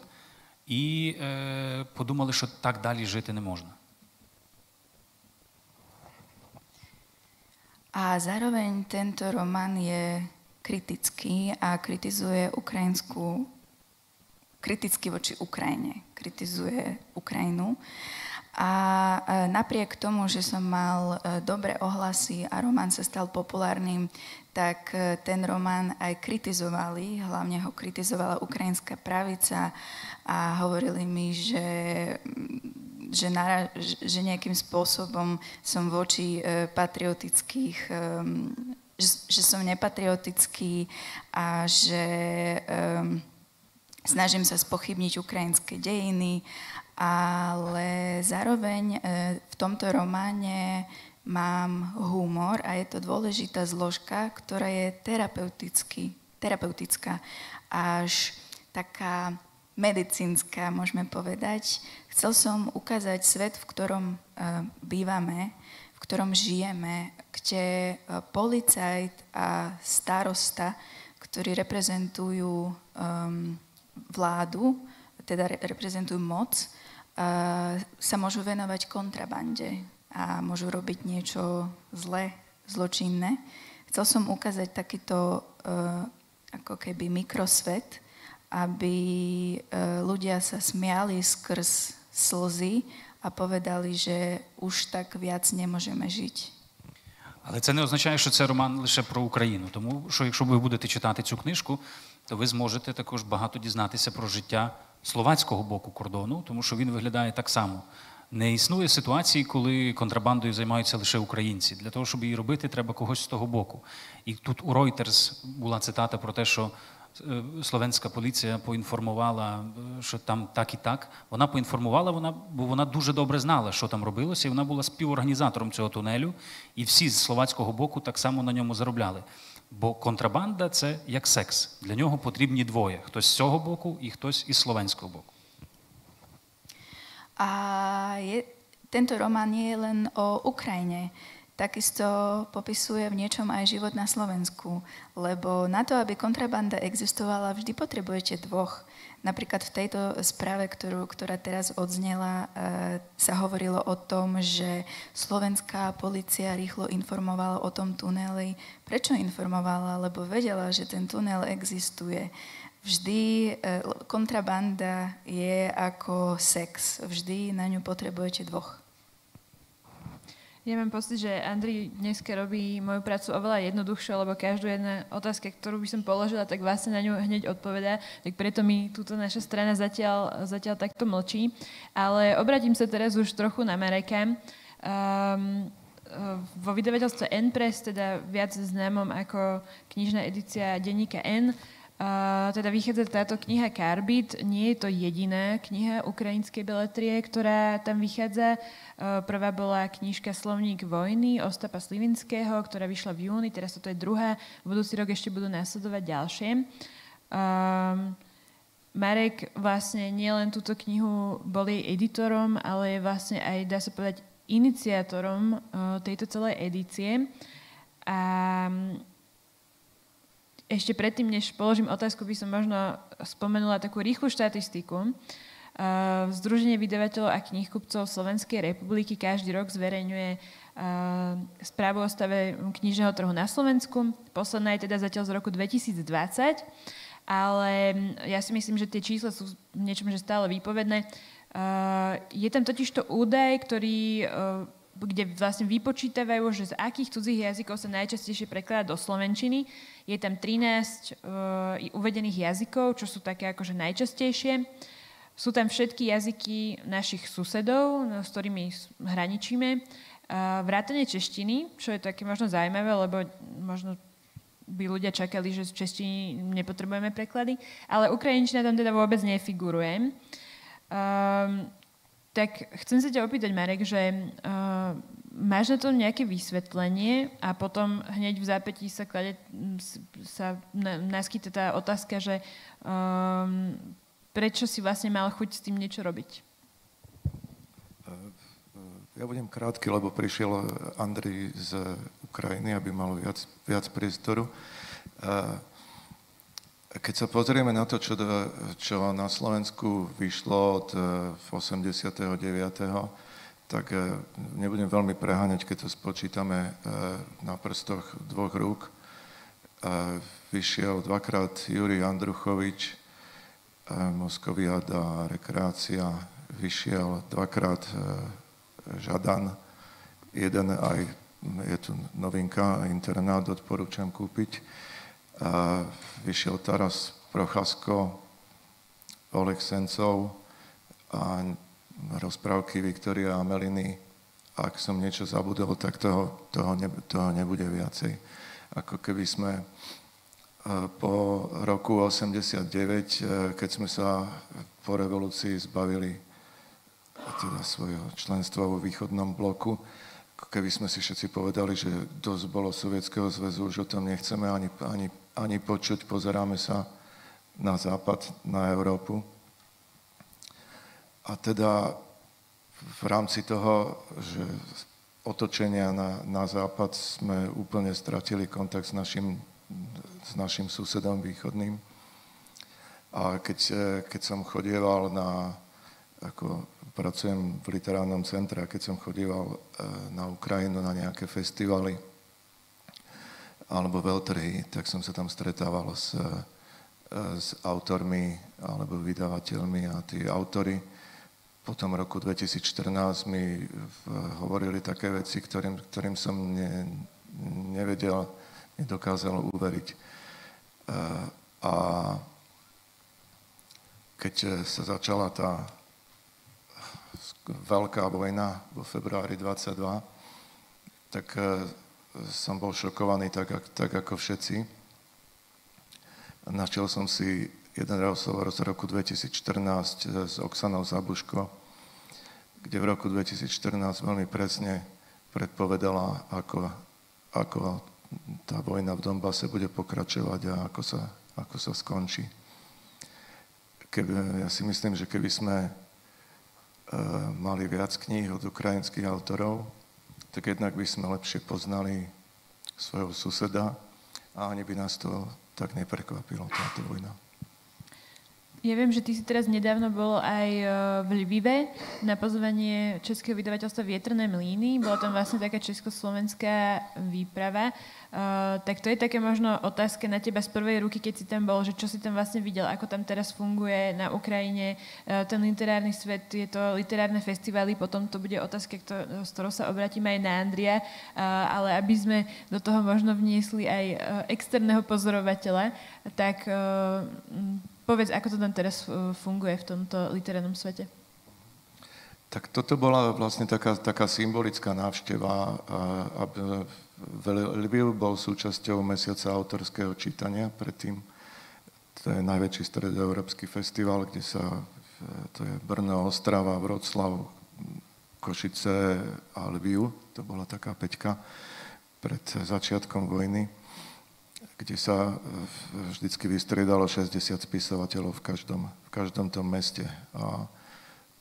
Speaker 3: і подумали, що так далі жити не можна.
Speaker 4: A zároveň tento román je kritický a kritizuje kriticky voči Ukrajine, kritizuje Ukrajinu. A napriek tomu, že som mal dobré ohlasy a román sa stal populárnym, tak ten román aj kritizovali, hlavne ho kritizovala ukrajinská pravica a hovorili mi, že nejakým spôsobom som voči patriotických, že som nepatriotický a že snažím sa spochybniť ukrajinské dejiny ale zároveň v tomto románe mám humor a je to dôležitá zložka, ktorá je terapeutická, až taká medicínska, môžeme povedať. Chcel som ukázať svet, v ktorom bývame, v ktorom žijeme, kde policajt a starosta, ktorí reprezentujú vládu, teda reprezentujú moc, sa môžu venovať kontrabande a môžu robiť niečo zlé, zločinné. Chcel som ukázať takýto ako keby mikrosvet, aby ľudia sa smiali skrz slzy a povedali, že už так viac nemôžeme жити.
Speaker 3: Але це не означає, що це роман лише про Україну. Тому що якщо ви будете читати цю книжку, то ви зможете також багато дізнатися про життя словацького боку кордону, тому що він виглядає так само. Не існує ситуації, коли контрабандою займаються лише українці. Для того, щоб її робити, треба когось з того боку. І тут у Reuters була цитата про те, що словенська поліція поінформувала, що там так і так. Вона поінформувала, бо вона дуже добре знала, що там робилося, і вона була співорганізатором цього тунелю, і всі з словацького боку так само на ньому заробляли. Бо контрабанда – це як секс. Для нього потрібні двоє. Хтось з цього боку і хтось із словенського боку.
Speaker 4: Tento román nie je len o Ukrajine. Takisto popisuje v niečom aj život na Slovensku, lebo na to, aby kontrabanda existovala, vždy potrebujete dvoch. Napríklad v tejto správe, ktorá teraz odznela, sa hovorilo o tom, že slovenská polícia rýchlo informovala o tom tuneli. Prečo informovala? Lebo vedela, že ten tunel existuje. Vždy kontrabanda je ako sex. Vždy na ňu potrebujete dvoch.
Speaker 2: Ja mám pocit, že Andrej dneska robí moju prácu oveľa jednoduchšie, lebo každú jedna otázka, ktorú by som položila, tak vlastne na ňu hneď odpovedá. Tak preto mi túto naša strana zatiaľ takto mlčí. Ale obratím sa teraz už trochu na Mareka. Vo vydavateľstve N-Press, teda viac známom ako knižná edícia denníka N, teda vychádza táto kniha Karbit. Nie je to jediná kniha ukrajinskej beletrie, ktorá tam vychádza. Prvá bola knižka Slovník vojny Ostapa Slivinského, ktorá vyšla v júni, teraz toto je druhá. V budúci rok ešte budú následovať ďalšie. Marek vlastne nielen túto knihu bol jej editorom, ale je vlastne aj, dá sa povedať, iniciátorom tejto celej edície. A ešte predtým, než položím otázku, by som možno spomenula takú rýchlu štatistiku. Združenie vydavateľov a knihkupcov Slovenskej republiky každý rok zverejňuje správu o stave knižného trhu na Slovensku. Posledná je teda zatiaľ z roku 2020, ale ja si myslím, že tie čísla sú v niečom že stále výpovedné. Je tam totižto údaj, kde vlastne vypočítavajú, že z akých cudzích jazykov sa najčastejšie prekladá do slovenčiny. Je tam 13 uvedených jazykov, čo sú také akože najčastejšie. Sú tam všetky jazyky našich susedov, s ktorými hraničíme. Vrátane češtiny, čo je také možno zaujímavé, lebo možno by ľudia čakali, že z češtiny nepotrebujeme preklady. Ale ukrajinčina tam teda vôbec nefiguruje. Tak chcem sa ťa opýtať, Marek, že máš na to nejaké vysvetlenie a potom hneď v zápätí sa naskyta tá otázka, že prečo si vlastne mal chuť s tým niečo robiť?
Speaker 5: Ja budem krátky, lebo prišiel Andrej z Ukrajiny, aby mal viac priestoru. Keď sa pozrieme na to, čo na Slovensku vyšlo od 89., tak nebudem veľmi preháňať, keď to spočítame na prstoch dvoch rúk. Vyšiel dvakrát Jurij Andruchovič, Moskoviada, Rekreácia, vyšiel dvakrát Žadan, jeden aj, je tu novinka, Internát, odporúčam kúpiť. Vyšiel Taras Prochasko, Oleg Sencov a rozprávky Viktoria Ameliny. Ak som niečo zabudol, tak toho nebude viacej. Ako keby sme po roku 89, keď sme sa po revolúcii zbavili teda svojho členstva vo východnom bloku. Keby sme si všetci povedali, že dosť bolo Sovietskeho zväzu, už o tom nechceme ani počuť, pozeráme sa na západ, na Európu. A teda v rámci toho, že otočenia na západ sme úplne stratili kontakt s našim susedom východným. A keď som chodieval ako pracujem v literárnom centre, a keď som chodieval na Ukrajinu na nejaké festivaly alebo veľtrhy, tak som sa tam stretával s autormi alebo vydavateľmi a tí autori po tom roku 2014 mi hovorili také veci, ktorým som nedokázal uveriť. A keď sa začala tá veľká vojna vo februári 22, tak som bol šokovaný tak ako všetci. Našiel som si jeden rozhovor z roku 2014 s Oksanou Zabuško, kde v roku 2014 veľmi presne predpovedala, ako tá vojna v Donbase bude pokračovať a ako sa skončí. Ja si myslím, že keby sme mali viac kníh od ukrajinských autorov, tak jednak by sme lepšie poznali svojho suseda a ani by nás to tak neprekvapilo, táto vojna.
Speaker 2: Ja viem, že ty si teraz nedávno bol aj v Lvive na pozvanie českého vydavateľstva Vietrné mlýny. Bola tam vlastne taká československá výprava. Tak to je také možno otázka na teba z prvej ruky, keď si tam bol, že čo si tam vlastne videl, ako tam teraz funguje na Ukrajine ten literárny svet, tieto literárne festivály, potom to bude otázka, s ktorou sa obratím aj na Andria, ale aby sme do toho možno vniesli aj externého pozorovateľa, tak povedz, ako to tam teraz funguje v tomto literárnom svete.
Speaker 5: Tak toto bola vlastne taká symbolická návšteva. Lviv bol súčasťou mesiaca autorského čítania predtým. To je najväčší stredoeurópsky festival, kde to je Brno, Ostrava, Vroclav, Košice a Lviv. To bola taká päťka pred začiatkom vojny, kde sa vždycky vystriedalo 60 spisovateľov v každom tom meste. A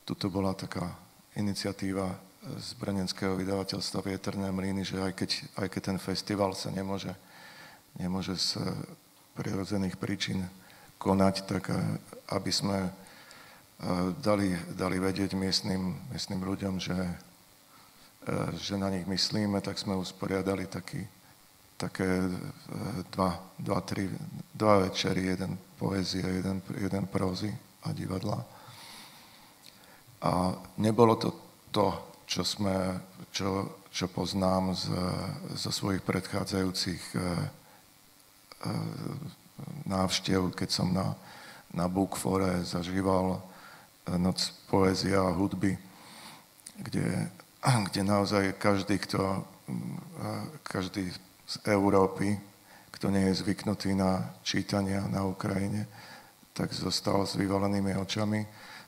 Speaker 5: tuto bola taká iniciatíva z brněnského vydavateľstva Vietrné mlýny, že aj keď ten festival sa nemôže z prirodzených príčin konať, tak aby sme dali vedieť miestnym ľuďom, že na nich myslíme, tak sme usporiadali také dva večery, jeden poézie, jeden prózy a divadla. A nebolo to, čo poznám zo svojich predchádzajúcich návštev, keď som na Bookfore zažíval noc poézia a hudby, kde naozaj každý z Európy, kto nie je zvyknutý na čítania na Ukrajine, tak zostal s vyvalenými očami.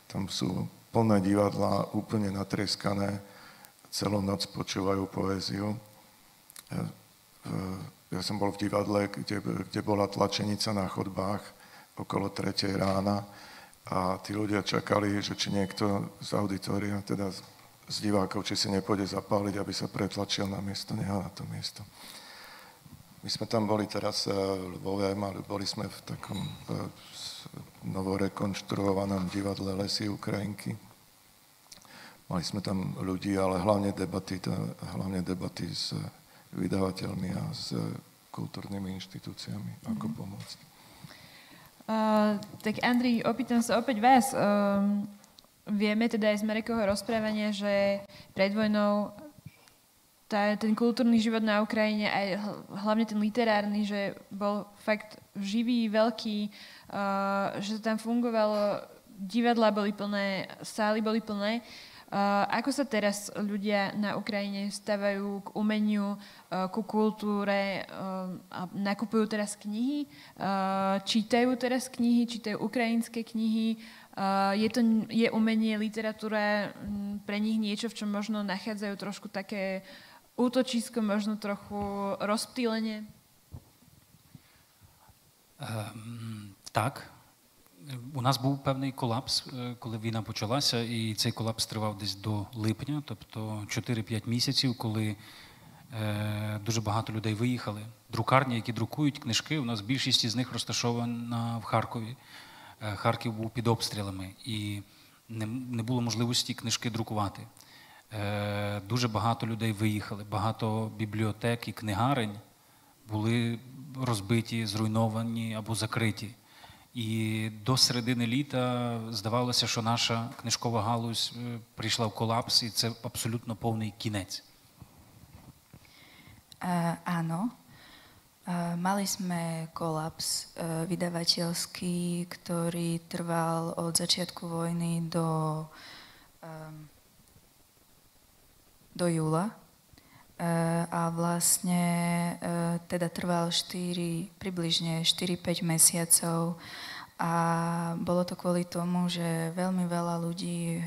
Speaker 5: Tam sú plné divadlá, úplne natrieskané, celú noc počúvajú poéziu. Ja som bol v divadle, kde bola tlačenica na chodbách okolo 3 rána a tí ľudia čakali, že či niekto z auditória, teda z divákov, či si nepôjde zapáliť, aby sa pretlačil na miesto, nehal na to miesto. My sme tam boli teraz v Lvove, boli sme v takom novorekonštruovanom divadle Lesy Ukrajinky. Mali sme tam ľudí, ale hlavne debaty s vydavateľmi a s kultúrnymi inštitúciami, ako pomôcť.
Speaker 2: Tak Andrej, opýtam sa opäť vás. Vieme teda aj z Marekovho rozprávania, že pred vojnou ten kultúrny život na Ukrajine, aj hlavne ten literárny, že bol fakt živý, veľký, že tam fungovalo, divadlá boli plné, sály boli plné. Ako sa teraz ľudia na Ukrajine stavajú k umeniu, ku kultúre, nakupujú teraz knihy, čítajú teraz knihy, čítajú ukrajinské knihy, Je umenie, literatúra pre nich niečo, v čom možno nachádzajú trošku také útočisko, možno trochu rozptýlenie?
Speaker 3: Так. У нас був певний колапс, коли війна почалася, і цей колапс тривав десь до липня, тобто 4-5 місяців, коли дуже багато людей виїхали. Друкарні, які друкують книжки, у нас більшість із них розташована в Харкові. Харків був під обстрілами, і не було можливості книжки друкувати. Дуже багато людей виїхали, багато бібліотек і книгарень були розбиті, зруйновані або закриті. І до середини літа здавалося, що наша книжкова галузь прийшла в колапс, і це абсолютно повний кінець.
Speaker 4: Áno. Mali sme kolaps vydavateľský, ktorý trval od začiatku vojny do júla. A vlastne teda trval približne 4-5 mesiacov a bolo to kvôli tomu, že veľmi veľa ľudí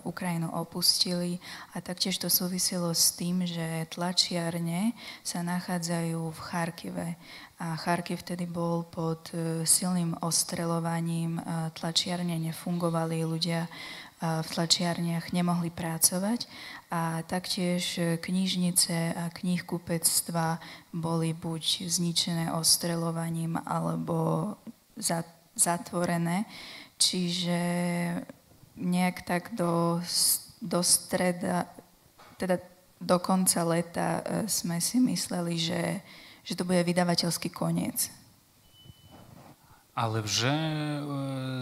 Speaker 4: Ukrajinu opustili a taktiež to súviselo s tým, že tlačiarne sa nachádzajú v Charkive a Charkiv vtedy bol pod silným ostreľovaním, tlačiarne nefungovali, ľudia v tlačiarniach nemohli pracovať a taktiež knižnice a knihkupectva boli buď zničené ostreľovaním alebo zatvorené, čiže nejak tak do streda, teda do konca leta sme si mysleli, že to bude vydavateľský koniec.
Speaker 3: Але вже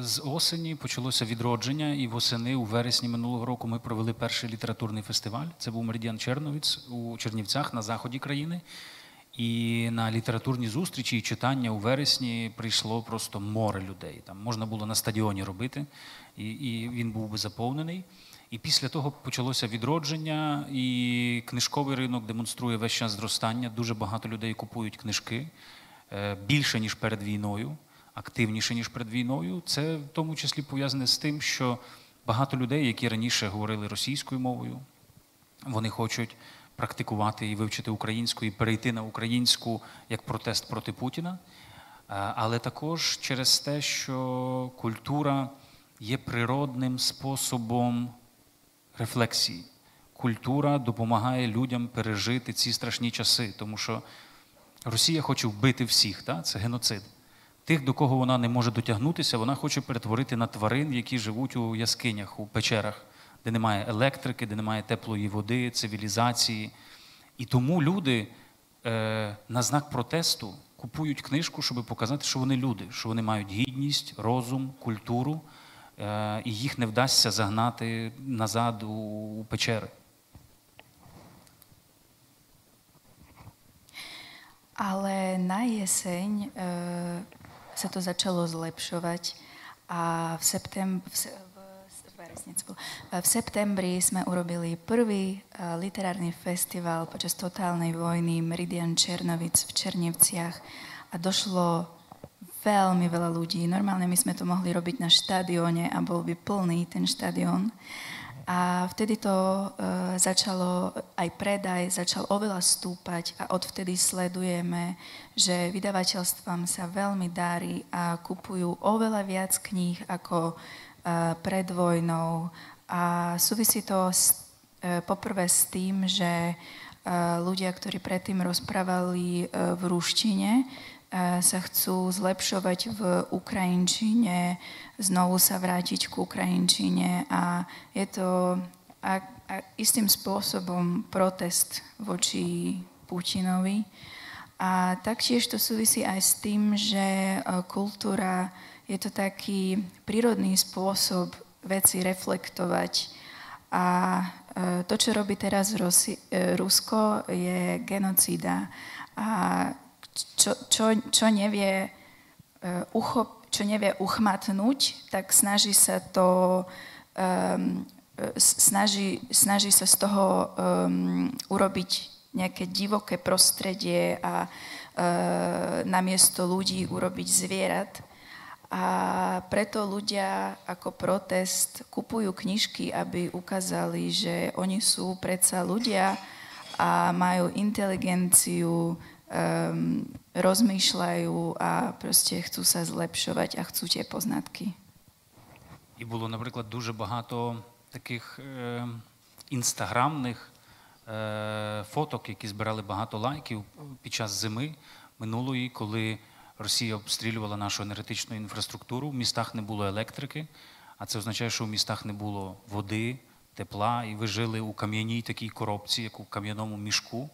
Speaker 3: з осені почалося відродження, і восени, у вересні минулого року ми провели перший літературний фестиваль. Це був Меридіан Черновіц у Чернівцях на заході країни. І на літературні зустрічі і читання у вересні прийшло просто море людей. Там можна було на стадіоні робити, і він був би заповнений. І після того почалося відродження, і книжковий ринок демонструє весь час зростання. Дуже багато людей купують книжки, більше, ніж перед війною. Активніше, ніж перед війною. Це в тому числі пов'язане з тим, що багато людей, які раніше говорили російською мовою, вони хочуть практикувати і вивчити українську, і перейти на українську як протест проти Путіна. Але також через те, що культура є природним способом рефлексії. Культура допомагає людям пережити ці страшні часи, тому що Росія хоче вбити всіх, це геноцид. Тих, до кого вона не може дотягнутися, вона хоче перетворити на тварин, які живуть у яскинях, у печерах, де немає електрики, де немає теплої води, цивілізації. І тому люди на знак протесту купують книжку, щоб показати, що вони люди, що вони мають гідність, розум, культуру, і їх не вдасться загнати назад у печери.
Speaker 4: Ale na jeseň sa to začalo zlepšovať a v septembri sme urobili prvý literárny festival počas totálnej vojny Meridian Černovic v Černivciach a došlo veľmi veľa ľudí. Normálne my sme to mohli robiť na štadióne a bol by plný ten štadión. A vtedy to začalo, aj predaj začal oveľa stúpať a odvtedy sledujeme, že vydavateľstvám sa veľmi darí a kupujú oveľa viac kníh ako pred vojnou. A súvisí to poprvé s tým, že ľudia, ktorí predtým rozprávali v ruštine, sa chcú zlepšovať v ukrajinčine, znovu sa vrátiť k ukrajinčine a je to istým spôsobom protest voči Putinovi. A taktiež to súvisí aj s tým, že kultúra je to taký prírodný spôsob veci reflektovať. A to, čo robí teraz Rusko, je genocída. A čo nevie uchmatnúť, tak snaží sa z toho urobiť nejaké divoké prostredie a namiesto ľudí urobiť zvierat. A preto ľudia ako protest kupujú knižky, aby ukázali, že oni sú predsa ľudia a majú inteligenciu, rozmýšľajú a proste chcú sa zlepšovať a chcú tie poznatky.
Speaker 3: І було, наприклад, дуже багато таких інстаграмних фоток, які збирали багато лайків під час зими минулої, коли Росія обстрілювала нашу енергетичну інфраструктуру, в містах не було електрики, а це означає, що в містах не було води, тепла, і ви жили у кам'яній такій коробці, як у кам'яному мішку,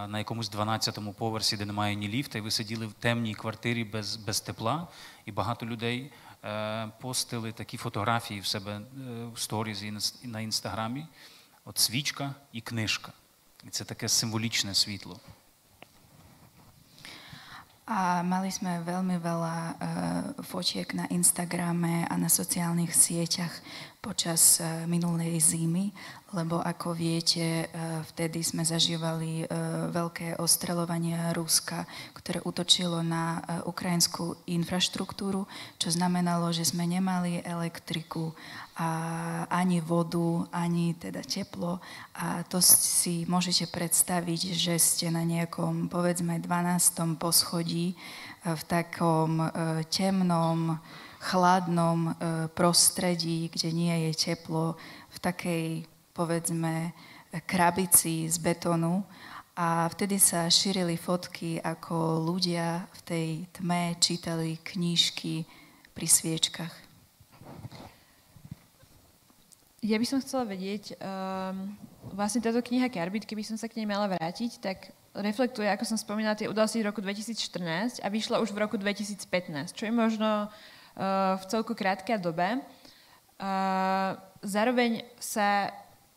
Speaker 3: на якомусь 12-му поверсі, де немає ні ліфта, і ви сиділи в темній квартирі без тепла, і багато людей постили такі фотографії в себе в сторіз і на інстаграмі. От свічка і книжка. І це таке символічне світло.
Speaker 4: A mali sme veľmi veľa fotiek na Instagrame a na sociálnych sieťach počas minulej zimy, lebo ako viete, vtedy sme zažívali veľké ostreľovanie Ruska, ktoré útočilo na ukrajinskú infraštruktúru, čo znamenalo, že sme nemali elektriku a ani vodu, ani teda teplo. A to si môžete predstaviť, že ste na nejakom, povedzme, 12. poschodí v takom temnom, chladnom prostredí, kde nie je teplo, v takej, povedzme, krabici z betónu. A vtedy sa šírili fotky, ako ľudia v tej tme čítali knižky pri sviečkach.
Speaker 2: Ja by som chcela vedieť, vlastne táto kniha Carbit, keby som sa k nej mala vrátiť, tak reflektuje, ako som spomínala, tie udalosti v roku 2014 a vyšla už v roku 2015, čo je možno v celku krátka doba. Zároveň sa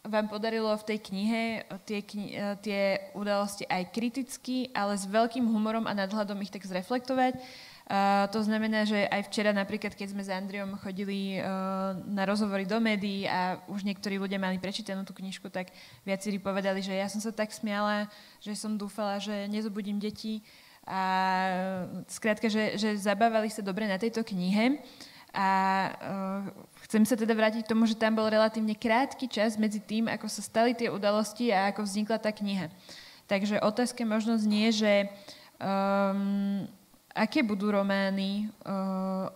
Speaker 2: vám podarilo v tej knihe tie udalosti aj kriticky, ale s veľkým humorom a nadhľadom ich tak zreflektovať. To znamená, že aj včera napríklad, keď sme s Andriom chodili na rozhovory do médií a už niektorí ľudia mali prečítanú tú knižku, tak viacerí povedali, že ja som sa tak smiala, že som dúfala, že nezobudím deti a skrátka, že zabávali sa dobre na tejto knihe. A chcem sa teda vrátiť k tomu, že tam bol relatívne krátky čas medzi tým, ako sa stali tie udalosti a ako vznikla tá kniha. Takže otázka možno znie, že aké budú romány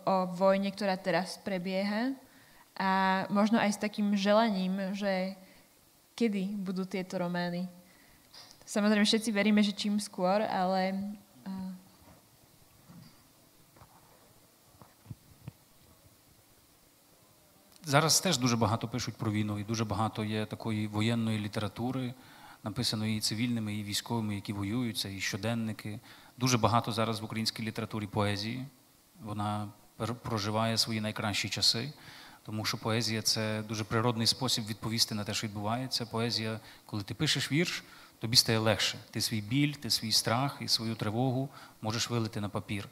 Speaker 2: o vojne, ktorá teraz prebieha a možno aj s takým želaním, že kedy budú tieto romány. Samozrejme, všetci veríme, že čím skôr, ale...
Speaker 3: Зараз теж дуже багато пишуть про війну, і дуже багато є такої воєнної літератури, написаної і цивільними, і військовими, які воюються, і щоденники. Дуже багато зараз в українській літературі поезії. Вона проживає свої найкращі часи, тому що поезія – це дуже природний спосіб відповісти на те, що відбувається. Поезія, коли ти пишеш вірш, тобі стає легше. Ти свій біль, ти свій страх і свою тривогу можеш вилити на папір.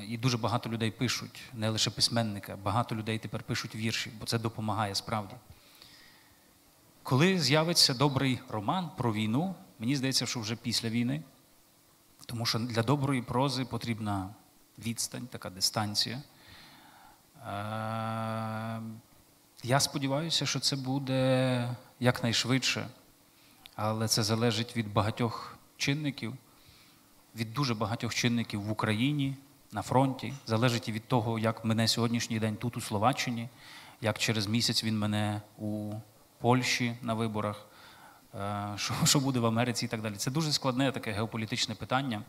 Speaker 3: І дуже багато людей пишуть, не лише письменники, багато людей тепер пишуть вірші, бо це допомагає справді. Коли з'явиться добрий роман про війну, мені здається, що вже після війни, тому що для доброї прози потрібна відстань, така дистанція. Я сподіваюся, що це буде якнайшвидше, але це залежить від багатьох чинників, від дуже багатьох чинників в Україні, на фронті, залежить і від того, як мене сьогоднішній день тут у Словаччині, як через місяць він мене у Польщі на виборах, що буде в Америці і так далі. Це дуже складне таке геополітичне питання,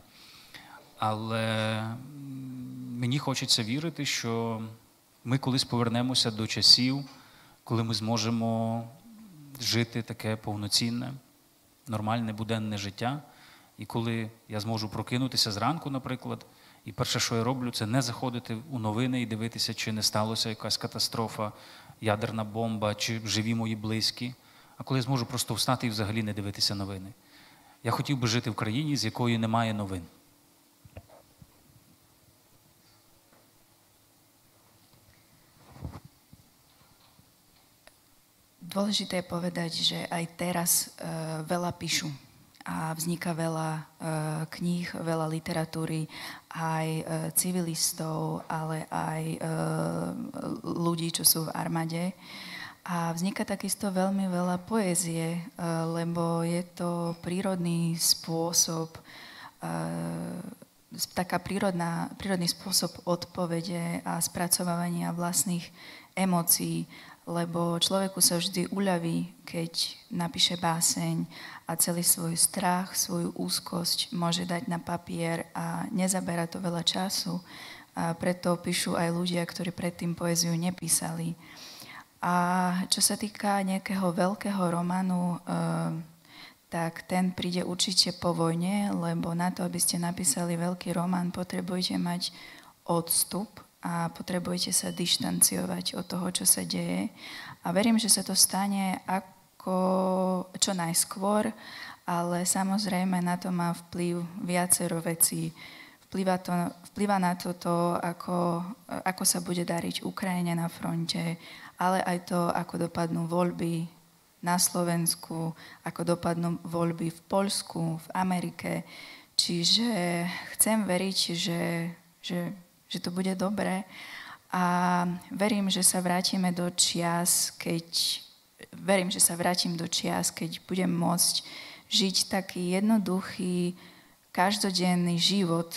Speaker 3: але мені хочеться вірити, що ми колись повернемося до часів, коли ми зможемо жити таке повноцінне, нормальне, буденне життя, і коли я зможу прокинутися зранку, наприклад, і перше, що я роблю, це не заходити у новини і дивитися, чи не сталося якась катастрофа, ядерна бомба, чи живі мої близькі, а коли я зможу просто встати і взагалі не дивитися новини. Я хотів би жити в країні, з якої немає новин.
Speaker 4: Dôležité je povedať, že aj teraz veľa píšu a vzniká veľa kníh, veľa literatúry, aj civilistov, ale aj ľudí, čo sú v armáde. A vzniká takisto veľmi veľa poézie, lebo je to prírodný spôsob, prírodný spôsob odpovede a spracovávania vlastných emócií, lebo človeku sa vždy uľaví, keď napíše báseň a celý svoj strach, svoju úzkosť môže dať na papier a nezaberá to veľa času. A preto píšu aj ľudia, ktorí predtým poéziu nepísali. A čo sa týka nejakého veľkého románu, tak ten príde určite po vojne, lebo na to, aby ste napísali veľký román, potrebujete mať odstup a potrebujete sa dištanciovať od toho, čo sa deje. A verím, že sa to stane čo najskôr, ale samozrejme na to má vplyv viacero vecí. Vplyvá na to, ako sa bude dariť Ukrajine na fronte, ale aj to, ako dopadnú voľby na Slovensku, ako dopadnú voľby v Poľsku, v Amerike. Čiže chcem veriť, že to bude dobré a verím, že sa vrátim do čias, keď budem môcť žiť taký jednoduchý, každodenný život,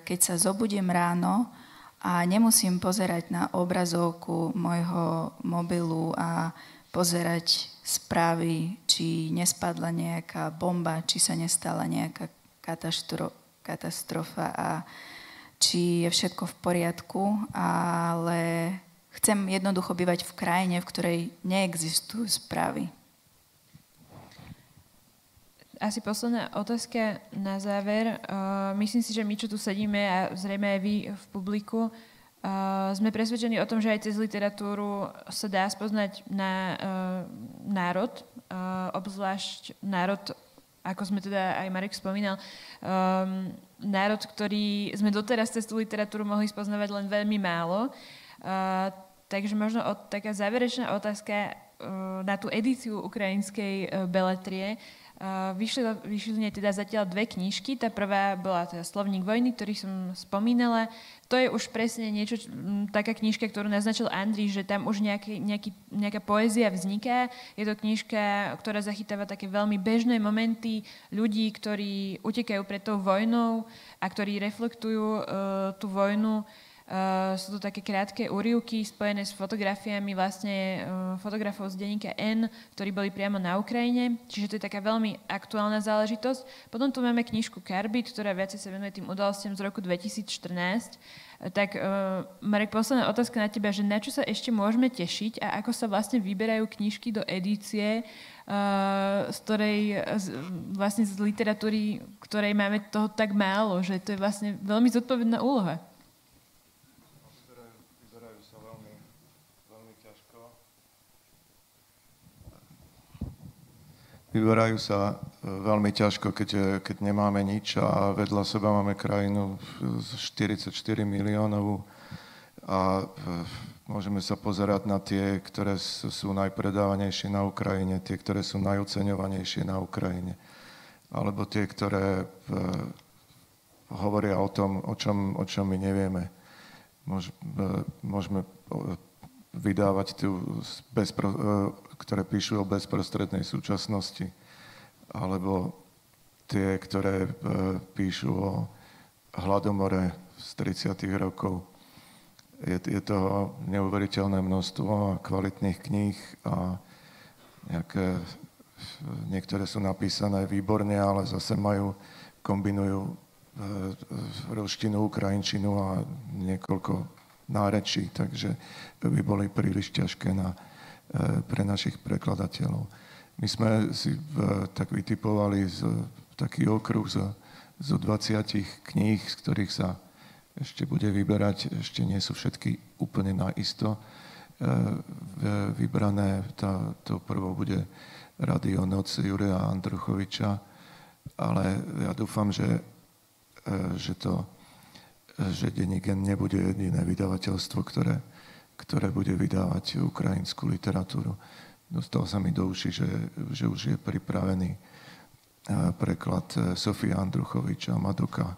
Speaker 4: keď sa zobudím ráno a nemusím pozerať na obrazovku môjho mobilu a pozerať správy, či nespadla nejaká bomba, či sa nestala nejaká katastrofa a či je všetko v poriadku, ale chcem jednoducho bývať v krajine, v ktorej neexistujú správy.
Speaker 2: Asi posledná otázka na záver. Myslím si, že my, čo tu sedíme a zrejme aj vy v publiku, sme presvedčení o tom, že aj cez literatúru sa dá spoznať na národ, obzvlášť národ, ako sme teda aj Marek spomínal, národ, ktorý sme doteraz cez tú literatúru mohli spoznávať len veľmi málo. Takže možno taká záverečná otázka na tú edíciu ukrajinskej beletrie. Vyšli teda zatiaľ 2 knižky. Tá prvá bola teda Slovník vojny, ktorý som spomínala. To je už presne niečo, taká knižka, ktorú naznačil Andrej, že tam už nejaká poézia vzniká. Je to knižka, ktorá zachytáva také veľmi bežné momenty ľudí, ktorí utekajú pred tou vojnou a ktorí reflektujú tú vojnu. Sú to také krátke úryvky spojené s fotografiami vlastne fotografov z denníka N, ktorí boli priamo na Ukrajine. Čiže to je taká veľmi aktuálna záležitosť. Potom tu máme knižku Karbit, ktorá viacej sa venuje tým udalostiam z roku 2014. Tak Marek, posledná otázka na teba, že na čo sa ešte môžeme tešiť a ako sa vlastne vyberajú knižky do edície, vlastne z literatúry, ktorej máme toho tak málo, že to je vlastne veľmi zodpovedná úloha.
Speaker 5: Vyberajú sa veľmi ťažko, keď nemáme nič a vedľa seba máme krajinu 44 miliónovú a môžeme sa pozerať na tie, ktoré sú najpredávanejšie na Ukrajine, tie, ktoré sú najoceňovanejšie na Ukrajine, alebo tie, ktoré hovoria o tom, o čom my nevieme. Môžeme vydávať ktoré píšu o bezprostrednej súčasnosti, alebo tie, ktoré píšu o hladomore z 30. rokov. Je toho neuveriteľné množstvo kvalitných kníh a niektoré sú napísané výborne, ale zase kombinujú ruštinu, ukrajinčinu a niekoľko nárečí, takže by boli príliš ťažké pre našich prekladateľov. My sme si tak vytipovali taký okruh zo 20 kníh, z ktorých sa ešte bude vyberať, ešte nie sú všetky úplne naisto vybrané. To prvou bude Radio Noc Juraja Andruchoviča, ale ja dúfam, že denník N nebude jediné vydavateľstvo, ktoré bude vydávať ukrajinskú literatúru. Dostal sa mi do uši, že už je pripravený preklad Sofie Andruchoviča Madoka.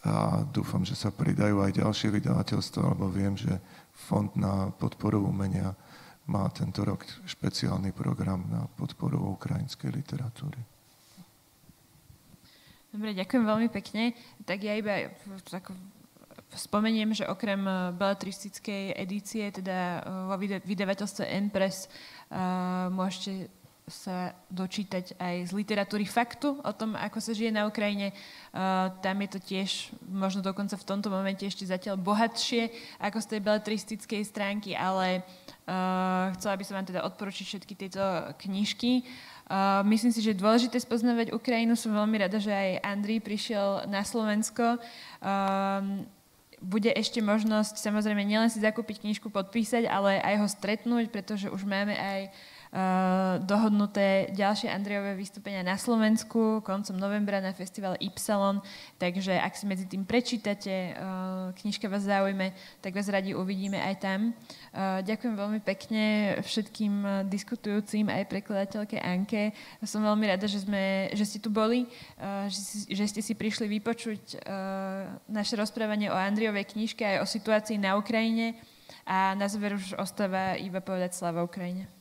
Speaker 5: A dúfam, že sa pridajú aj ďalšie vydavateľstva, lebo viem, že Fond na podporu umenia má tento rok špeciálny program na podporu ukrajinskej literatúry.
Speaker 2: Dobre, ďakujem veľmi pekne. Tak ja iba spomeniem, že okrem beletristickej edície, teda vo vydavateľstve N-Press, môžete sa dočítať aj z literatúry faktu o tom, ako sa žije na Ukrajine. Tam je to tiež možno dokonca v tomto momente ešte zatiaľ bohatšie ako z tej beletristickej stránky, ale chcela by som vám teda odporučiť všetky tieto knižky. Myslím si, že je dôležité spoznávať Ukrajinu. Som veľmi rada, že aj Andrej prišiel na Slovensko. Bude ešte možnosť samozrejme nielen si zakúpiť knižku, podpísať, ale aj ho stretnúť, pretože už máme aj dohodnuté ďalšie Andrejové vystúpenia na Slovensku koncom novembra na festivale Y, takže ak si medzi tým prečítate, knižka vás zaujme, tak vás radi uvidíme aj tam. Ďakujem veľmi pekne všetkým diskutujúcim, aj prekladateľke Anke. Som veľmi rada, že ste tu boli, že ste si prišli vypočuť naše rozprávanie o Andrejovej knižke aj o situácii na Ukrajine a na záver už ostáva iba povedať sláva Ukrajine.